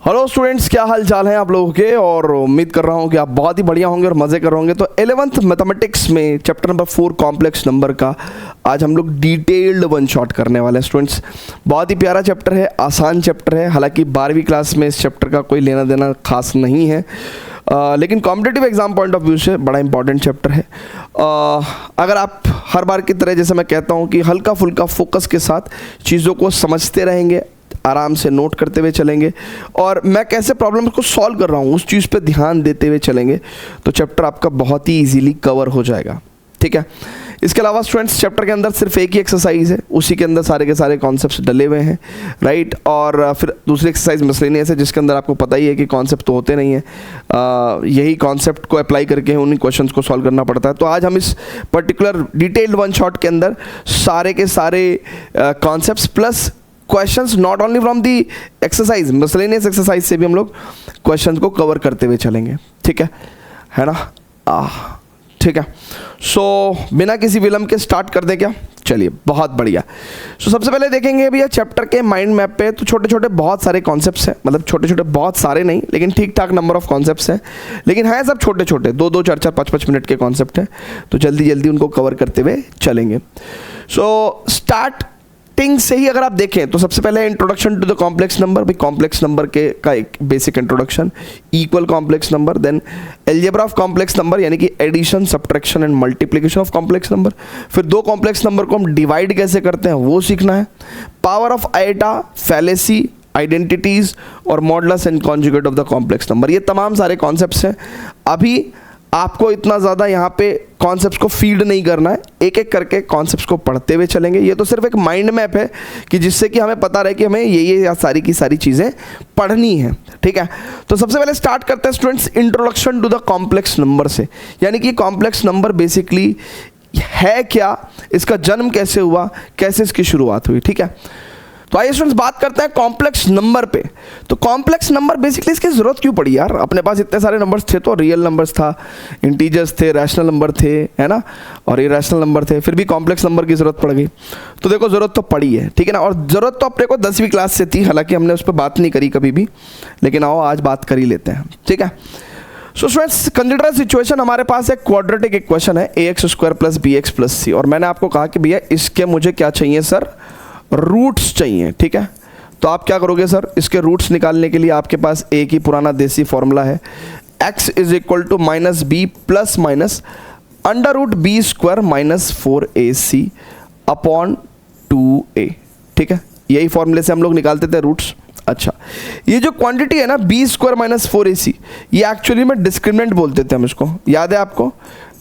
Hello students, क्या हाल चाल है आप लोगों के। और उम्मीद कर रहा हूँ कि आप बहुत ही बढ़िया होंगे और मज़े कर रहे होंगे। तो 11th मैथमेटिक्स में चैप्टर नंबर 4 कॉम्प्लेक्स नंबर का आज हम लोग डिटेल्ड वन शॉट करने वाले हैं स्टूडेंट्स। बहुत ही प्यारा चैप्टर है, आसान चैप्टर है। हालांकि 12वीं क्लास में इस चैप्टर का कोई लेना देना खास नहीं है, लेकिन competitive exam point of view से बड़ा इंपॉर्टेंट चैप्टर है। अगर आप हर बार की तरह, जैसे मैं कहता हूँ कि हल्का फुल्का फोकस के साथ चीज़ों को समझते रहेंगे, आराम से नोट करते हुए चलेंगे और मैं कैसे प्रॉब्लम को सॉल्व कर रहा हूँ उस चीज़ पे ध्यान देते हुए चलेंगे, तो चैप्टर आपका बहुत ही इजीली कवर हो जाएगा। ठीक है। इसके अलावा स्टूडेंट्स चैप्टर के अंदर सिर्फ एक ही एक्सरसाइज है, उसी के अंदर सारे के सारे कॉन्सेप्ट्स डले हुए हैं, राइट। और फिर दूसरी एक्सरसाइज मिसलेनियस है, जिसके अंदर आपको पता ही है कि कॉन्सेप्ट तो होते नहीं है, यही कॉन्सेप्ट को अप्लाई करके उन्हीं क्वेश्चंस को सॉल्व करना पड़ता है। तो आज हम इस पर्टिकुलर डिटेल्ड वन शॉट के अंदर सारे के सारे concepts plus questions not only from the exercise, miscellaneous exercise से भी हम लोग क्वेश्चंस को कवर करते हुए चलेंगे। ठीक है ना। ठीक है। सो बिना किसी विलंब के स्टार्ट कर दें क्या? चलिए, बहुत बढ़िया। सो सबसे पहले देखेंगे भैया चैप्टर के माइंड मैप पे। तो छोटे छोटे बहुत सारे कॉन्सेप्ट्स हैं, मतलब छोटे छोटे बहुत सारे नहीं, लेकिन ठीक ठाक नंबर ऑफ कॉन्सेप्ट्स हैं, लेकिन हैं सब छोटे छोटे, 2-2, 4-4, 5-5 मिनट के कॉन्सेप्ट हैं। तो जल्दी जल्दी उनको कवर करते हुए चलेंगे। सो स्टार्टिंग से ही अगर आप देखें तो सबसे पहले introduction to the complex number. भाई कॉम्प्लेक्स नंबर के का एक basic introduction, equal complex number, then algebra of complex number यानी कि addition, subtraction and multiplication of complex number. फिर दो कॉम्प्लेक्स नंबर को हम डिवाइड कैसे करते हैं वो सीखना है। Power of iota, fallacy, identities और modulus and conjugate of the complex number. ये तमाम सारे कॉन्सेप्ट्स हैं। अभी आपको इतना ज़्यादा यहाँ पे कॉन्सेप्ट्स को फीड नहीं करना है, एक एक करके कॉन्सेप्ट्स को पढ़ते हुए चलेंगे। ये तो सिर्फ एक माइंड मैप है कि जिससे कि हमें पता रहे कि हमें ये सारी की सारी चीज़ें पढ़नी है। ठीक है। तो सबसे पहले स्टार्ट करते हैं students introduction to the complex number से, यानी कि कॉम्प्लेक्स नंबर बेसिकली है क्या, इसका जन्म कैसे हुआ, कैसे इसकी शुरुआत हुई। ठीक है। तो आइए स्टूडेंट्स बात करते हैं कॉम्प्लेक्स नंबर पे। तो कॉम्प्लेक्स नंबर बेसिकली इसकी जरूरत क्यों पड़ी यार? अपने पास इतने सारे नंबर्स थे, तो रियल नंबर्स था, इंटीजर्स थे, रैशनल नंबर थे, है ना, और इरेशनल नंबर थे, फिर भी कॉम्प्लेक्स नंबर की जरूरत पड़ गई। तो देखो जरूरत तो पड़ी है, ठीक है ना। और जरूरत तो अपने को 10वीं क्लास से थी, हालांकि हमने उस पर बात नहीं करी कभी भी, लेकिन आओ आज बात कर ही लेते हैं। ठीक है। सो स्टूडेंट्स कंसिडर सिचुएशन, हमारे पास एक क्वाड्रेटिक इक्वेशन है ax² + bx + c, और मैंने आपको कहा कि भैया इसके मुझे क्या चाहिए सर, रूट्स चाहिए। ठीक है। तो आप क्या करोगे सर, इसके रूट्स निकालने के लिए आपके पास एक ही पुराना देसी फॉर्मूला है, x = -b ± √b² - 4ac / 2a। ठीक है। यही फॉर्मूले से हम लोग निकालते थे रूट्स। अच्छा, ये जो क्वांटिटी है ना b² - 4ac, ये एक्चुअली में डिस्क्रिमिनेंट बोलते थे हम इसको, याद है आपको,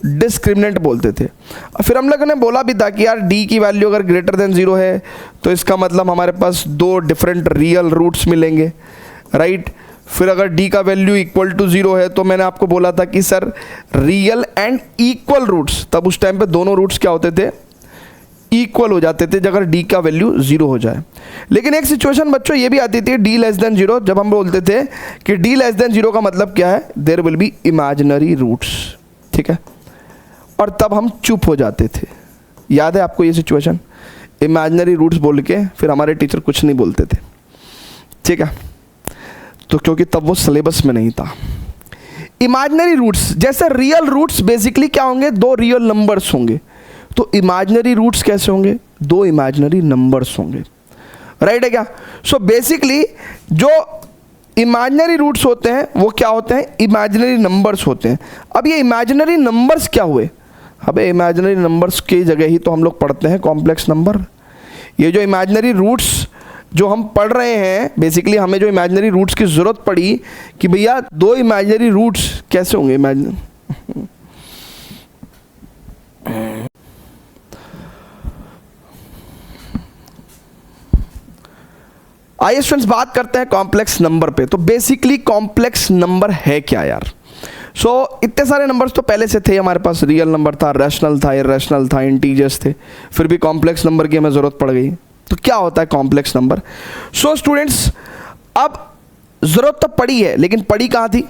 डिस्क्रिमिनेंट बोलते थे। और फिर हम लोगों ने बोला भी था कि यार d की वैल्यू अगर ग्रेटर देन 0 है तो इसका मतलब हमारे पास दो डिफरेंट रियल रूट्स मिलेंगे, राइट। फिर अगर d का वैल्यू इक्वल टू 0 है तो मैंने आपको बोला था कि sir real and equal roots, तब उस टाइम पे दोनों रूट्स क्या होते थे, इक्वल हो जाते थे अगर d का वैल्यू 0 हो जाए। लेकिन एक सिचुएशन बच्चों ये भी आती थी d < 0, जब हम बोलते थे कि d < 0 का मतलब क्या है, there will be imaginary roots. ठीक है। और तब हम चुप हो जाते थे, याद है आपको ये सिचुएशन, इमेजिनरी रूट्स बोल के फिर हमारे टीचर कुछ नहीं बोलते थे। ठीक है। तो क्योंकि तब वो सिलेबस में नहीं था। इमेजिनरी रूट्स जैसे रियल रूट्स बेसिकली क्या होंगे, दो रियल नंबर्स होंगे। तो इमेजिनरी रूट्स कैसे होंगे, दो इमेजिनरी नंबर्स होंगे, राइट है क्या। सो बेसिकली जो इमेजिनरी रूट्स होते हैं वो क्या होते हैं, इमेजिनरी नंबर्स होते हैं। अब ये इमेजिनरी नंबर्स क्या हुए, अबे इमेजिनरी नंबर्स की जगह ही तो हम लोग पढ़ते हैं कॉम्प्लेक्स नंबर। ये जो इमेजिनरी रूट्स जो हम पढ़ रहे हैं, बेसिकली हमें जो इमेजिनरी रूट्स की ज़रूरत पड़ी कि भैया दो इमेजिनरी रूट्स कैसे होंगे, इमेजिन आइए स्टूडेंट्स बात करते हैं कॉम्प्लेक्स नंबर पे। तो बेसिकली कॉम्प्लेक्स नंबर है क्या यार। इतने सारे नंबर्स तो पहले से थे हमारे पास, रियल नंबर था, रैशनल था, इररेशनल था, इंटीजर्स थे, फिर भी कॉम्प्लेक्स नंबर की हमें ज़रूरत पड़ गई। तो क्या होता है कॉम्प्लेक्स नंबर। स्टूडेंट्स अब ज़रूरत तो पड़ी है, लेकिन पड़ी कहाँ थी,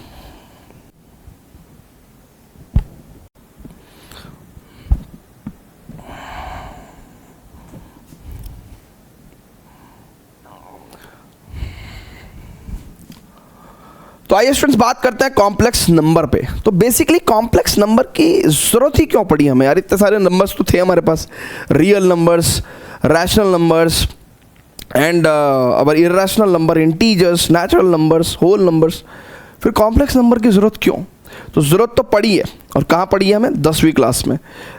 तो आइए स्टूडेंट्स बात करते हैं कॉम्प्लेक्स नंबर पे। तो बेसिकली कॉम्प्लेक्स नंबर की ज़रूरत ही क्यों पड़ी हमें यार? इतने सारे नंबर्स तो थे हमारे पास, real numbers, rational numbers and our irrational number, integers, natural numbers, whole numbers. फिर कॉम्प्लेक्स नंबर की ज़रूरत क्यों? तो ज़रूरत तो पड़ी है, और कहाँ पड़ी है हमें? 10वीं क्लास में।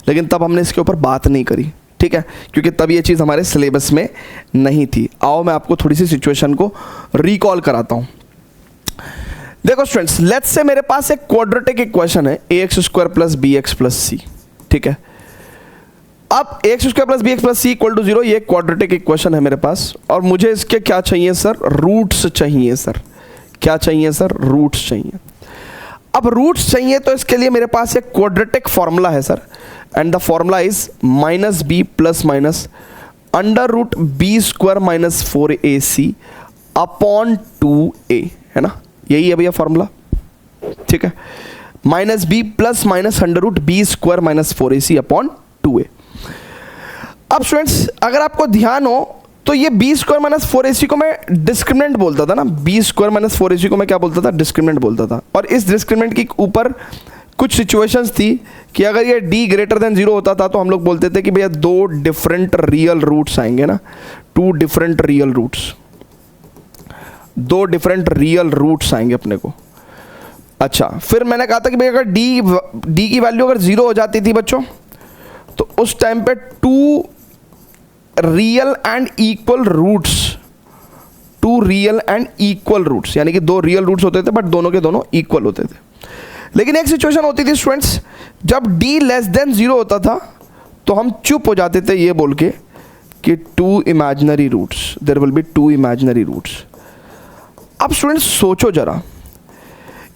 लेकिन तब हमने इसके ऊपर बात नहीं करी, ठीक है, क्योंकि तब ये चीज़ हमारे सिलेबस में नहीं थी। आओ मैं आपको थोड़ी सी सिचुएशन को रिकॉल कराता हूँ। देखो स्टूडेंट्स, लेट्स से मेरे पास एक क्वाड्रेटिक इक्वेशन है ax square plus b x plus c, ठीक है। अब ax square plus b x plus c equal to 0, ये क्वाड्रेटिक इक्वेशन है मेरे पास, और मुझे इसके क्या चाहिए सर? रूट्स चाहिए सर। क्या चाहिए सर? रूट्स चाहिए। अब रूट्स चाहिए तो इसके लिए मेरे पास एक क्वाड्रेटिक फॉर्मूला है sir, and the formula is minus B plus minus under root B square minus 4ac upon 2a, है ना? यही है भैया फॉर्मूला, ठीक है। Minus B plus minus under root B square minus 4ac upon 2a। अब students अगर आपको ध्यान हो तो ये बी स्क्वायर माइनस 4ac को मैं डिस्क्रिमिनेंट बोलता था ना। बी स्क्वायर माइनस 4ac को मैं क्या बोलता था? डिस्क्रिमिनेंट बोलता था। और इस डिस्क्रिमिनेंट के ऊपर कुछ सिचुएशंस थी कि अगर ये d ग्रेटर देन 0 होता था तो हम लोग बोलते थे कि भैया दो डिफरेंट रियल रूट्स आएंगे ना, टू डिफरेंट रियल रूट्स, दो डिफरेंट रियल रूट्स आएंगे अपने को। अच्छा, फिर मैंने कहा था कि भैया अगर d की वैल्यू अगर 0 हो जाती थी बच्चों, तो उस टाइम पे two real and equal roots, two real and equal roots, यानी कि दो रियल रूट्स होते थे बट दोनों के दोनों इक्वल होते थे। लेकिन एक सिचुएशन होती थी स्टूडेंट्स, जब d लेस देन 0 होता था तो हम चुप हो जाते थे ये बोल के कि two imaginary roots, there will be two imaginary roots. अब स्टूडेंट्स सोचो जरा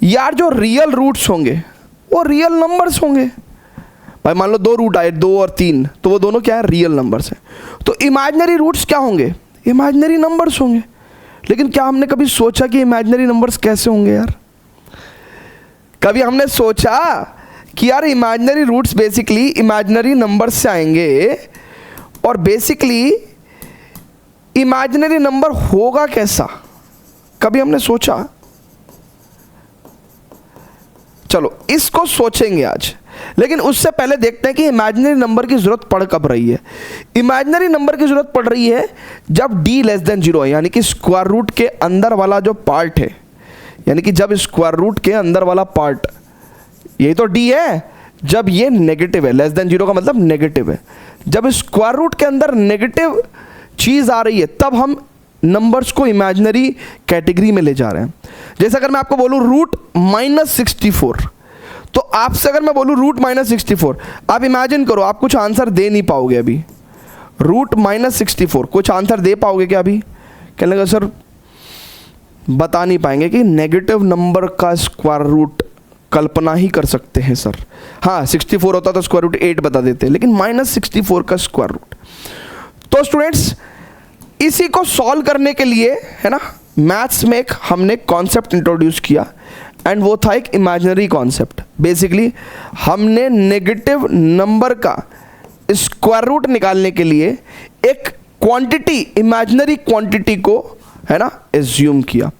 यार, जो रियल रूट्स होंगे वो रियल नंबर्स होंगे भाई। मान लो दो रूट आए, 2 और 3, तो वो दोनों क्या है? रियल नंबर्स हैं। तो इमेजिनरी रूट्स क्या होंगे? इमेजिनरी नंबर्स होंगे। लेकिन क्या हमने कभी सोचा कि इमेजिनरी नंबर्स कैसे होंगे यार? कभी हमने सोचा कि यार imaginary roots basically imaginary numbers से आएंगे, और बेसिकली इमेजिनरी नंबर होगा कैसा? कभी हमने सोचा? चलो इसको सोचेंगे आज, लेकिन उससे पहले देखते हैं कि इमेजिनरी नंबर की जरूरत पड़ कब रही है। इमेजिनरी नंबर की जरूरत पड़ रही है जब d लेस देन 0 है, यानी कि स्क्वायर रूट के अंदर वाला जो पार्ट है, यानी कि जब स्क्वायर रूट के अंदर वाला पार्ट, यही तो d है, जब ये नेगेटिव है। लेस देन 0 का मतलब नेगेटिव है। जब स्क्वायर रूट के अंदर नेगेटिव चीज आ रही है तब हम नंबर्स को इमेजिनरी कैटेगरी में ले जा रहे हैं। जैसे अगर मैं आपको बोलूं रूट -64, तो आपसे अगर मैं बोलूं रूट -64, आप इमेजिन करो, आप कुछ आंसर दे नहीं पाओगे अभी। रूट -64 कुछ आंसर दे पाओगे क्या अभी? कहने लगा सर बता नहीं पाएंगे कि नेगेटिव नंबर का स्क्वायर रूट कल्पना ही कर सकते हैं सर। हाँ 64 होता तो स्क्वायर रूट 8 बता देते, लेकिन -64 का स्क्वायर रूट। तो स्टूडेंट्स इसी को सॉल्व करने के लिए, है ना, मैथ्स में एक हमने कॉन्सेप्ट इंट्रोड्यूस किया, एंड वो था एक इमेजिनरी कॉन्सेप्ट। बेसिकली हमने नेगेटिव नंबर का स्क्वायर रूट निकालने के लिए एक क्वांटिटी, इमेजिनरी क्वांटिटी को, है ना, एज्यूम किया,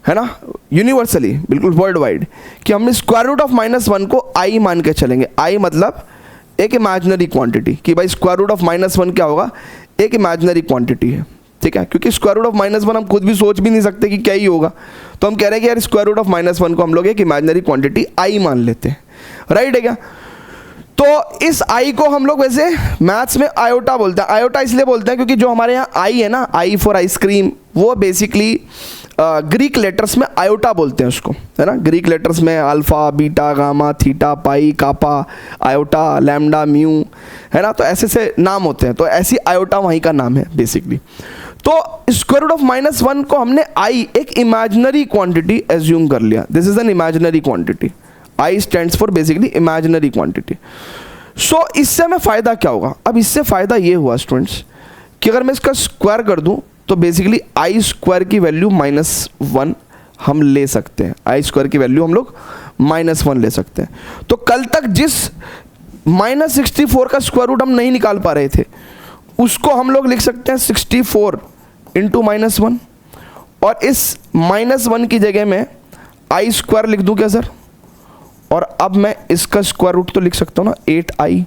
है ना, यूनिवर्सली, बिल्कुल वर्ल्ड वाइड, कि हम स्क्वायर रूट ऑफ -1 को i मान के चलेंगे। i मतलब एक इमेजिनरी क्वांटिटी, कि भाई स्क्वायर रूट ऑफ -1 क्या होगा? एक इमेजिनरी क्वांटिटी है, ठीक है। क्योंकि स्क्वायर रूट ऑफ -1 हम खुद भी सोच भी नहीं सकते कि क्या ही होगा, तो हम कह रहे हैं कि यार स्क्वायर रूट ऑफ -1 को हम लोग एक इमेजिनरी क्वांटिटी i मान लेते हैं, राइट है क्या? तो इस i को हम लोग वैसे मैथ्स में आयोटा बोलते हैं। आयोटा इसलिए बोलते हैं क्योंकि जो हमारे यहाँ i है ना, i फॉर आइसक्रीम, वो बेसिकली ग्रीक लेटर्स में आयोटा बोलते हैं उसको, है ना। ग्रीक लेटर्स में अल्फा, बीटा, गामा, थीटा, पाई, कापा, आयोटा, लैम्डा, म्यू, है ना, तो ऐसे से नाम होते हैं। तो ऐसी आयोटा वहीं का नाम है बेसिकली। तो स्क्वायर रूट ऑफ -1 को हमने i एक इमेजिनरी क्वांटिटी एज्यूम कर लिया। This is an imaginary quantity. i stands for basically imaginary quantity. So इससे हमें फ़ायदा क्या होगा? अब इससे फ़ायदा ये हुआ स्टूडेंट्स कि अगर मैं इसका स्क्वायर कर दूं तो बेसिकली i स्क्वायर की वैल्यू -1 हम ले सकते हैं। i स्क्वायर की वैल्यू हम लोग -1 ले सकते हैं। तो कल तक जिस -64 का स्क्वायर रूट हम नहीं निकाल पा रहे थे, उसको हम लोग लिख सकते हैं 64 × -1, और इस -1 की जगह में आई स्क्वायर लिख दूं क्या सर? और अब मैं इसका स्क्वायर रूट तो लिख सकता हूं ना, 8i,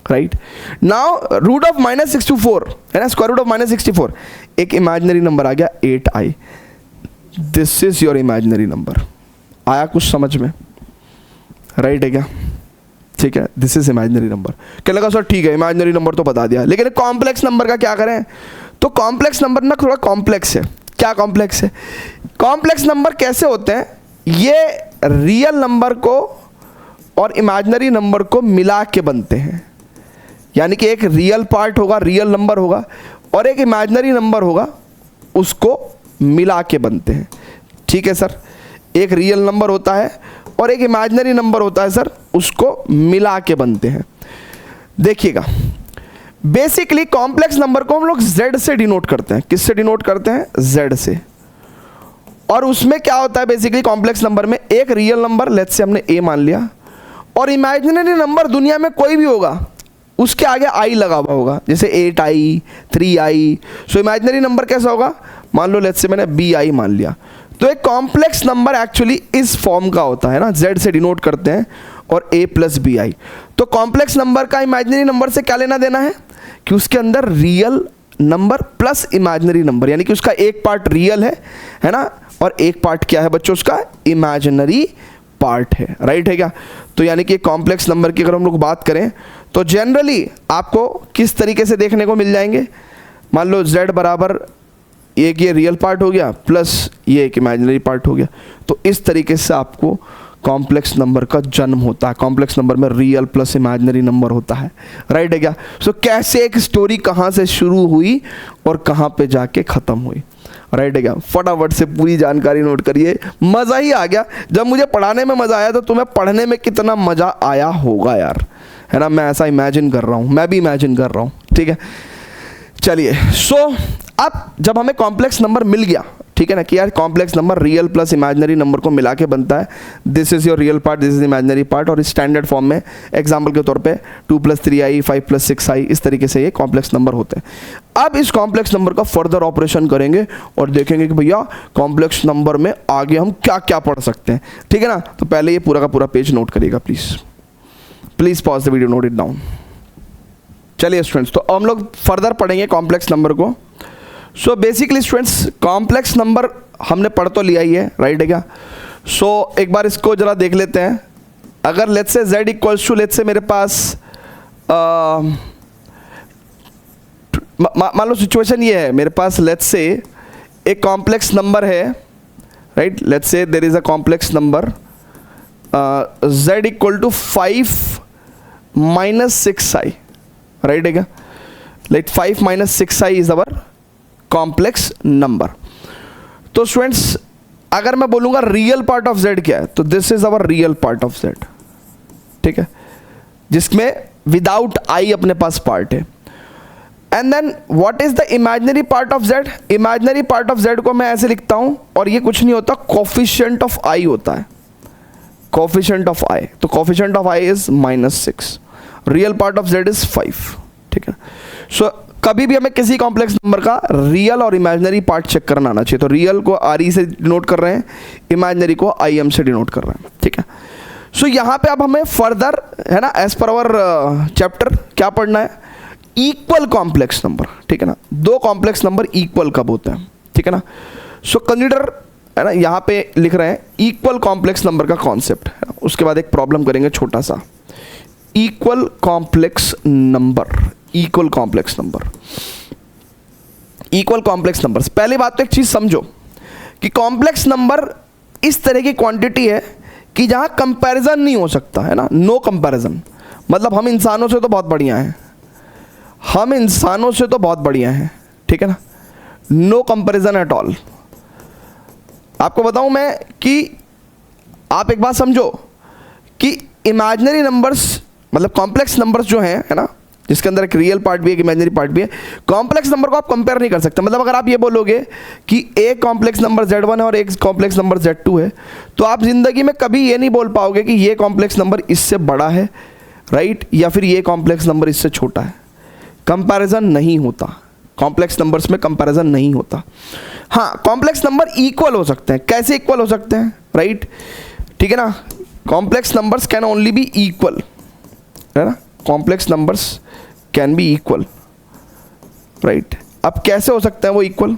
right? Now root of -64 है ना, स्क्वायर रूट ऑफ -64, एक इमेजिनरी नंबर आ गया 8i। This is your imaginary number. आया कुछ समझ में? राइट है क्या? ठीक है, दिस इज इमेजिनरी नंबर। क्या लगा सर ठीक है इमेजिनरी नंबर तो बता दिया, लेकिन कॉम्प्लेक्स नंबर का क्या करें? तो कॉम्प्लेक्स नंबर ना थोड़ा कॉम्प्लेक्स है। क्या कॉम्प्लेक्स है? कॉम्प्लेक्स नंबर कैसे होते हैं? ये रियल नंबर को और इमेजिनरी नंबर को मिला के बनते हैं। यानी कि एक रियल पार्ट होगा, रियल नंबर होगा, और एक इमेजिनरी नंबर होगा, उसको मिला के बनते हैं। ठीक है सर, एक रियल नंबर होता है और एक इमेजिनरी नंबर होता है सर, उसको मिला के बनते हैं। देखिएगा, बेसिकली कॉम्प्लेक्स नंबर को हम लोग z से डिनोट करते हैं। किससे डिनोट करते हैं? z से। और उसमें क्या होता है बेसिकली कॉम्प्लेक्स नंबर में, एक रियल नंबर लेट्स से हमने a मान लिया, और इमेजिनरी नंबर दुनिया में कोई भी होगा उसके आगे i लगा हुआ होगा, जैसे 8i, 3i। सो इमेजिनरी नंबर कैसा होगा? मान लो लेट्स से मैंने bi मान लिया। तो एक कॉम्प्लेक्स नंबर एक्चुअली इस फॉर्म का होता है ना, z से डिनोट करते हैं और a प्लस bi। तो कॉम्प्लेक्स नंबर का इमेजिनरी नंबर से क्या लेना देना है कि उसके अंदर real number plus imaginary number, यानी कि उसका एक पार्ट रियल है ना, और एक पार्ट क्या है बच्चों? उसका इमेजिनरी पार्ट है। राइट है क्या? तो यानी कि कॉम्प्लेक्स नंबर की अगर हम लोग बात करें तो जनरली आपको किस तरीके से देखने को मिल जाएंगे? मान लो z बराबर एक ये रियल पार्ट हो गया प्लस ये एक इमेजिनरी पार्ट हो गया, तो इस तरीके से आपको कॉम्प्लेक्स नंबर का जन्म होता है। कॉम्प्लेक्स नंबर में रियल प्लस इमेजिनरी नंबर होता है। राइट है क्या? सो कैसे एक स्टोरी कहाँ से शुरू हुई और कहाँ पे जाके ख़त्म हुई। राइट है क्या? फटाफट से पूरी जानकारी नोट करिए। मज़ा ही आ गया। जब मुझे पढ़ाने में मज़ा आया तो तुम्हें पढ़ने में कितना मज़ा आया होगा यार, है ना? मैं ऐसा इमेजिन कर रहा हूँ, मैं भी इमेजिन कर रहा हूँ। ठीक है, चलिए। सो अब जब हमें कॉम्प्लेक्स नंबर मिल गया, ठीक है ना, कि यार complex number real plus imaginary number को मिला के बनता है, this is your real part, this is imaginary part, और स्टैंडर्ड फॉर्म में एग्जांपल के तौर पे 2 + 3i, 5 + 6i, इस तरीके से ये कॉम्प्लेक्स नंबर होते हैं। अब इस कॉम्प्लेक्स नंबर का फर्दर ऑपरेशन करेंगे और देखेंगे कि भैया कॉम्प्लेक्स नंबर में आगे हम क्या क्या पढ़ सकते हैं। ठीक है ना? तो पहले ये पूरा का पूरा पेज नोट करिएगा please pause the video, note it down. चलिए स्टूडेंट्स, तो हम लोग फर्दर पढ़ेंगे कॉम्प्लेक्स नंबर को। So basically students, complex number हमने पढ़ तो लिया ही है। राइट है क्या? सो एक बार इसको जरा देख लेते हैं। अगर let's say z equals to let's say मेरे पास मान लो सिचुएशन ये है, मेरे पास लेट्स से एक कॉम्प्लेक्स नंबर है। Right, let's say there is a complex number z equal to 5 - 6i। Right है क्या? Let 5 - 6i is our complex number. तो स्टूडेंट्स, अगर मैं बोलूँगा रियल पार्ट ऑफ z क्या है, तो this is our real part of z। ठीक है, जिसमें विदाउट i अपने पास पार्ट है। And then what is the imaginary part of z? Imaginary part of z को मैं ऐसे लिखता हूं, और ये कुछ नहीं होता, कोफिशिएंट ऑफ i होता है। कोफिशिएंट ऑफ i, तो coefficient of i is -6। Real part of z is 5। ठीक है, सो कभी भी हमें किसी कॉम्प्लेक्स नंबर का रियल और इमेजिनरी पार्ट चेक करना आना चाहिए। तो रियल को RE से डिनोट कर रहे हैं, इमेजिनरी को IM से डिनोट कर रहे हैं। ठीक है, सो यहाँ पे अब हमें फर्दर, है ना, एज पर आवर चैप्टर क्या पढ़ना है? Equal complex number. ठीक है ना, दो कॉम्प्लेक्स नंबर इक्वल कब होते हैं? ठीक है ना, सो कंसीडर, है ना, यहाँ पे लिख रहे हैं इक्वल कॉम्प्लेक्स नंबर का कॉन्सेप्ट है। उसके बाद एक प्रॉब्लम करेंगे छोटा सा, equal complex number. Equal complex number, equal complex numbers. पहली बात तो एक चीज समझो कि कॉम्प्लेक्स नंबर इस तरह की क्वांटिटी है कि जहां कंपैरिजन नहीं हो सकता, है ना, नो कंपैरिजन। मतलब हम इंसानों से तो बहुत बढ़िया हैं, हम इंसानों से तो बहुत बढ़िया हैं। ठीक है ना, नो कंपैरिजन एट ऑल। आपको बताऊं मैं कि आप एक बात समझो कि इमेजिनरी नंबर्स, मतलब कॉम्प्लेक्स नंबर्स जो हैं, है ना, जिसके अंदर एक रियल पार्ट भी है, एक इमेजिनरी पार्ट भी है, कॉम्प्लेक्स नंबर को आप कंपेयर नहीं कर सकते। मतलब अगर आप ये बोलोगे कि एक कॉम्प्लेक्स नंबर Z1 है और एक कॉम्प्लेक्स नंबर Z2 है, तो आप जिंदगी में कभी ये नहीं बोल पाओगे कि ये कॉम्प्लेक्स नंबर इससे बड़ा है, राइट, या फिर ये कॉम्प्लेक्स नंबर इससे छोटा है। कंपैरिजन नहीं होता, कॉम्प्लेक्स नंबर्स में कंपैरिजन नहीं होता। हाँ, कॉम्प्लेक्स नंबर इक्वल हो सकते हैं। कैसे इक्वल हो सकते हैं? राइट, ठीक है ना। Complex numbers can only be equal, है ना, complex numbers can be equal, right. अब कैसे हो सकते हैं वो इक्वल?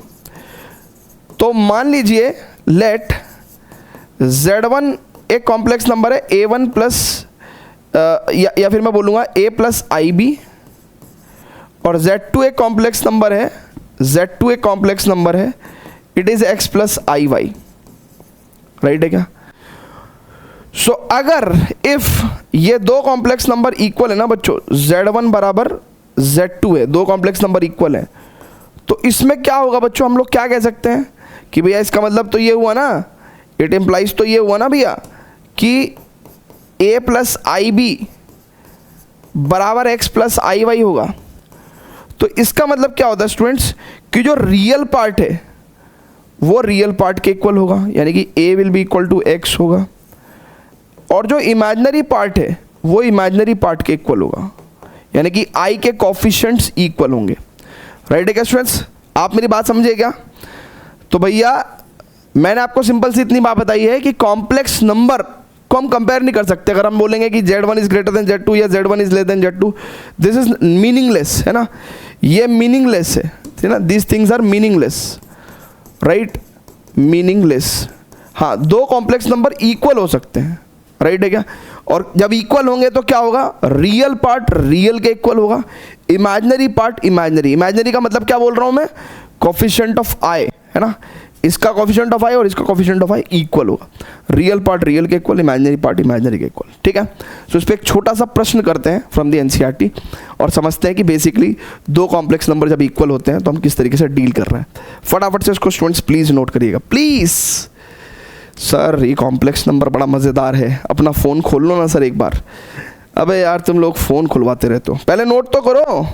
तो मान लीजिए लेट Z1 एक कॉम्प्लेक्स नंबर है A1 प्लस या फिर मैं बोलूँगा A प्लस IB, और Z2 एक कॉम्प्लेक्स नंबर है, Z2 एक कॉम्प्लेक्स नंबर है, it is X plus IY, right है क्या? सो अगर इफ ये दो कॉम्प्लेक्स नंबर इक्वल है ना बच्चों, Z1 बराबर Z2 है, दो कॉम्प्लेक्स नंबर इक्वल है, तो इसमें क्या होगा बच्चों, हम लोग क्या कह सकते हैं कि भैया इसका मतलब तो ये हुआ ना, इट इम्प्लाइज तो ये हुआ ना भैया कि A प्लस IB बराबर X प्लस IY होगा। तो इसका मतलब क्या होता है स्टूडेंट्स कि जो रियल पार्ट है वो रियल पार्ट के इक्वल होगा, यानी कि A will be equal to X होगा, और जो इमेजिनरी पार्ट है वो इमेजिनरी पार्ट के इक्वल होगा, यानी कि I के कोफिशिएंट्स इक्वल होंगे, राइट है क्या स्टूडेंट्स? आप मेरी बात समझे क्या? तो भैया मैंने आपको सिंपल सी इतनी बात बताई है कि कॉम्प्लेक्स नंबर को हम कंपेयर नहीं कर सकते। अगर हम बोलेंगे कि Z1 is greater than Z2 या Z1 is less than Z2, this is meaningless, है ना, ये मीनिंगलेस है ना, this things are meaningless, right, meaningless. हाँ, दो कॉम्प्लेक्स नंबर इक्वल हो सकते हैं, राइट है क्या? और जब इक्वल होंगे तो क्या होगा, रियल पार्ट रियल के इक्वल होगा, इमेजिनरी पार्ट इमेजिनरी। इमेजिनरी का मतलब क्या बोल रहा हूँ मैं, कोफिशिएंट ऑफ I, है ना, इसका कोफिशिएंट ऑफ I और इसका कोफिशिएंट ऑफ I इक्वल होगा, रियल पार्ट रियल के इक्वल, इमेजिनरी पार्ट इमेजिनरी के इक्वल, ठीक है। तो इस पर एक छोटा सा प्रश्न करते हैं फ्रॉम द NCERT और समझते हैं कि बेसिकली दो कॉम्प्लेक्स नंबर जब इक्वल होते हैं तो हम किस तरीके से डील कर रहे हैं। फटाफट से इसको स्टूडेंट्स प्लीज़ नोट करिएगा प्लीज़। सर ये कॉम्प्लेक्स नंबर बड़ा मज़ेदार है, अपना फ़ोन खोल लो ना सर एक बार। अबे यार तुम लोग फ़ोन खुलवाते रहते हो, पहले नोट तो करो,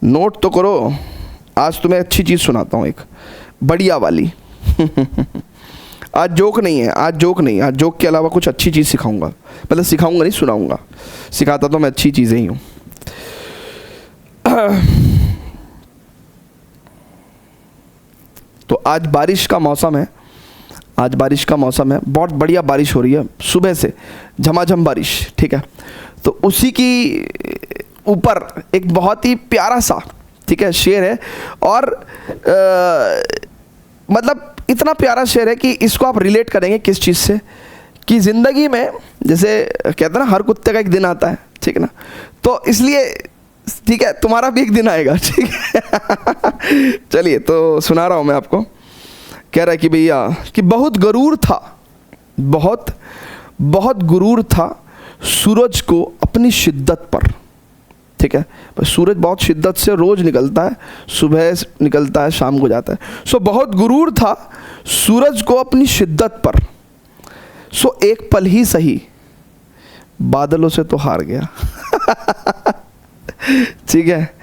नोट तो करो। आज तुम्हें अच्छी चीज़ सुनाता हूँ, एक बढ़िया वाली आज जोक नहीं है, आज जोक नहीं, आज जोक के अलावा कुछ अच्छी चीज़ सिखाऊंगा, मतलब सिखाऊंगा नहीं सुनाऊंगा, सिखाता तो मैं अच्छी चीज़ें ही हूँ। तो आज बारिश का मौसम है, आज बारिश का मौसम है, बहुत बढ़िया बारिश हो रही है सुबह से, झमाझम बारिश, ठीक है। तो उसी की ऊपर एक बहुत ही प्यारा सा, ठीक है, शेर है, और मतलब इतना प्यारा शेर है कि इसको आप रिलेट करेंगे किस चीज़ से, कि ज़िंदगी में जैसे कहते हैं ना हर कुत्ते का एक दिन आता है, ठीक है ना, तो इसलिए ठीक है तुम्हारा भी एक दिन आएगा, ठीक है। चलिए तो सुना रहा हूँ मैं आपको। कह रहा है कि भैया कि बहुत गुरूर था, बहुत बहुत गुरूर था सूरज को अपनी शिद्दत पर, ठीक है, सूरज बहुत शिद्दत से रोज़ निकलता है, सुबह निकलता है शाम को जाता है। सो बहुत गुरूर था सूरज को अपनी शिद्दत पर, सो एक पल ही सही बादलों से तो हार गया। ठीक है,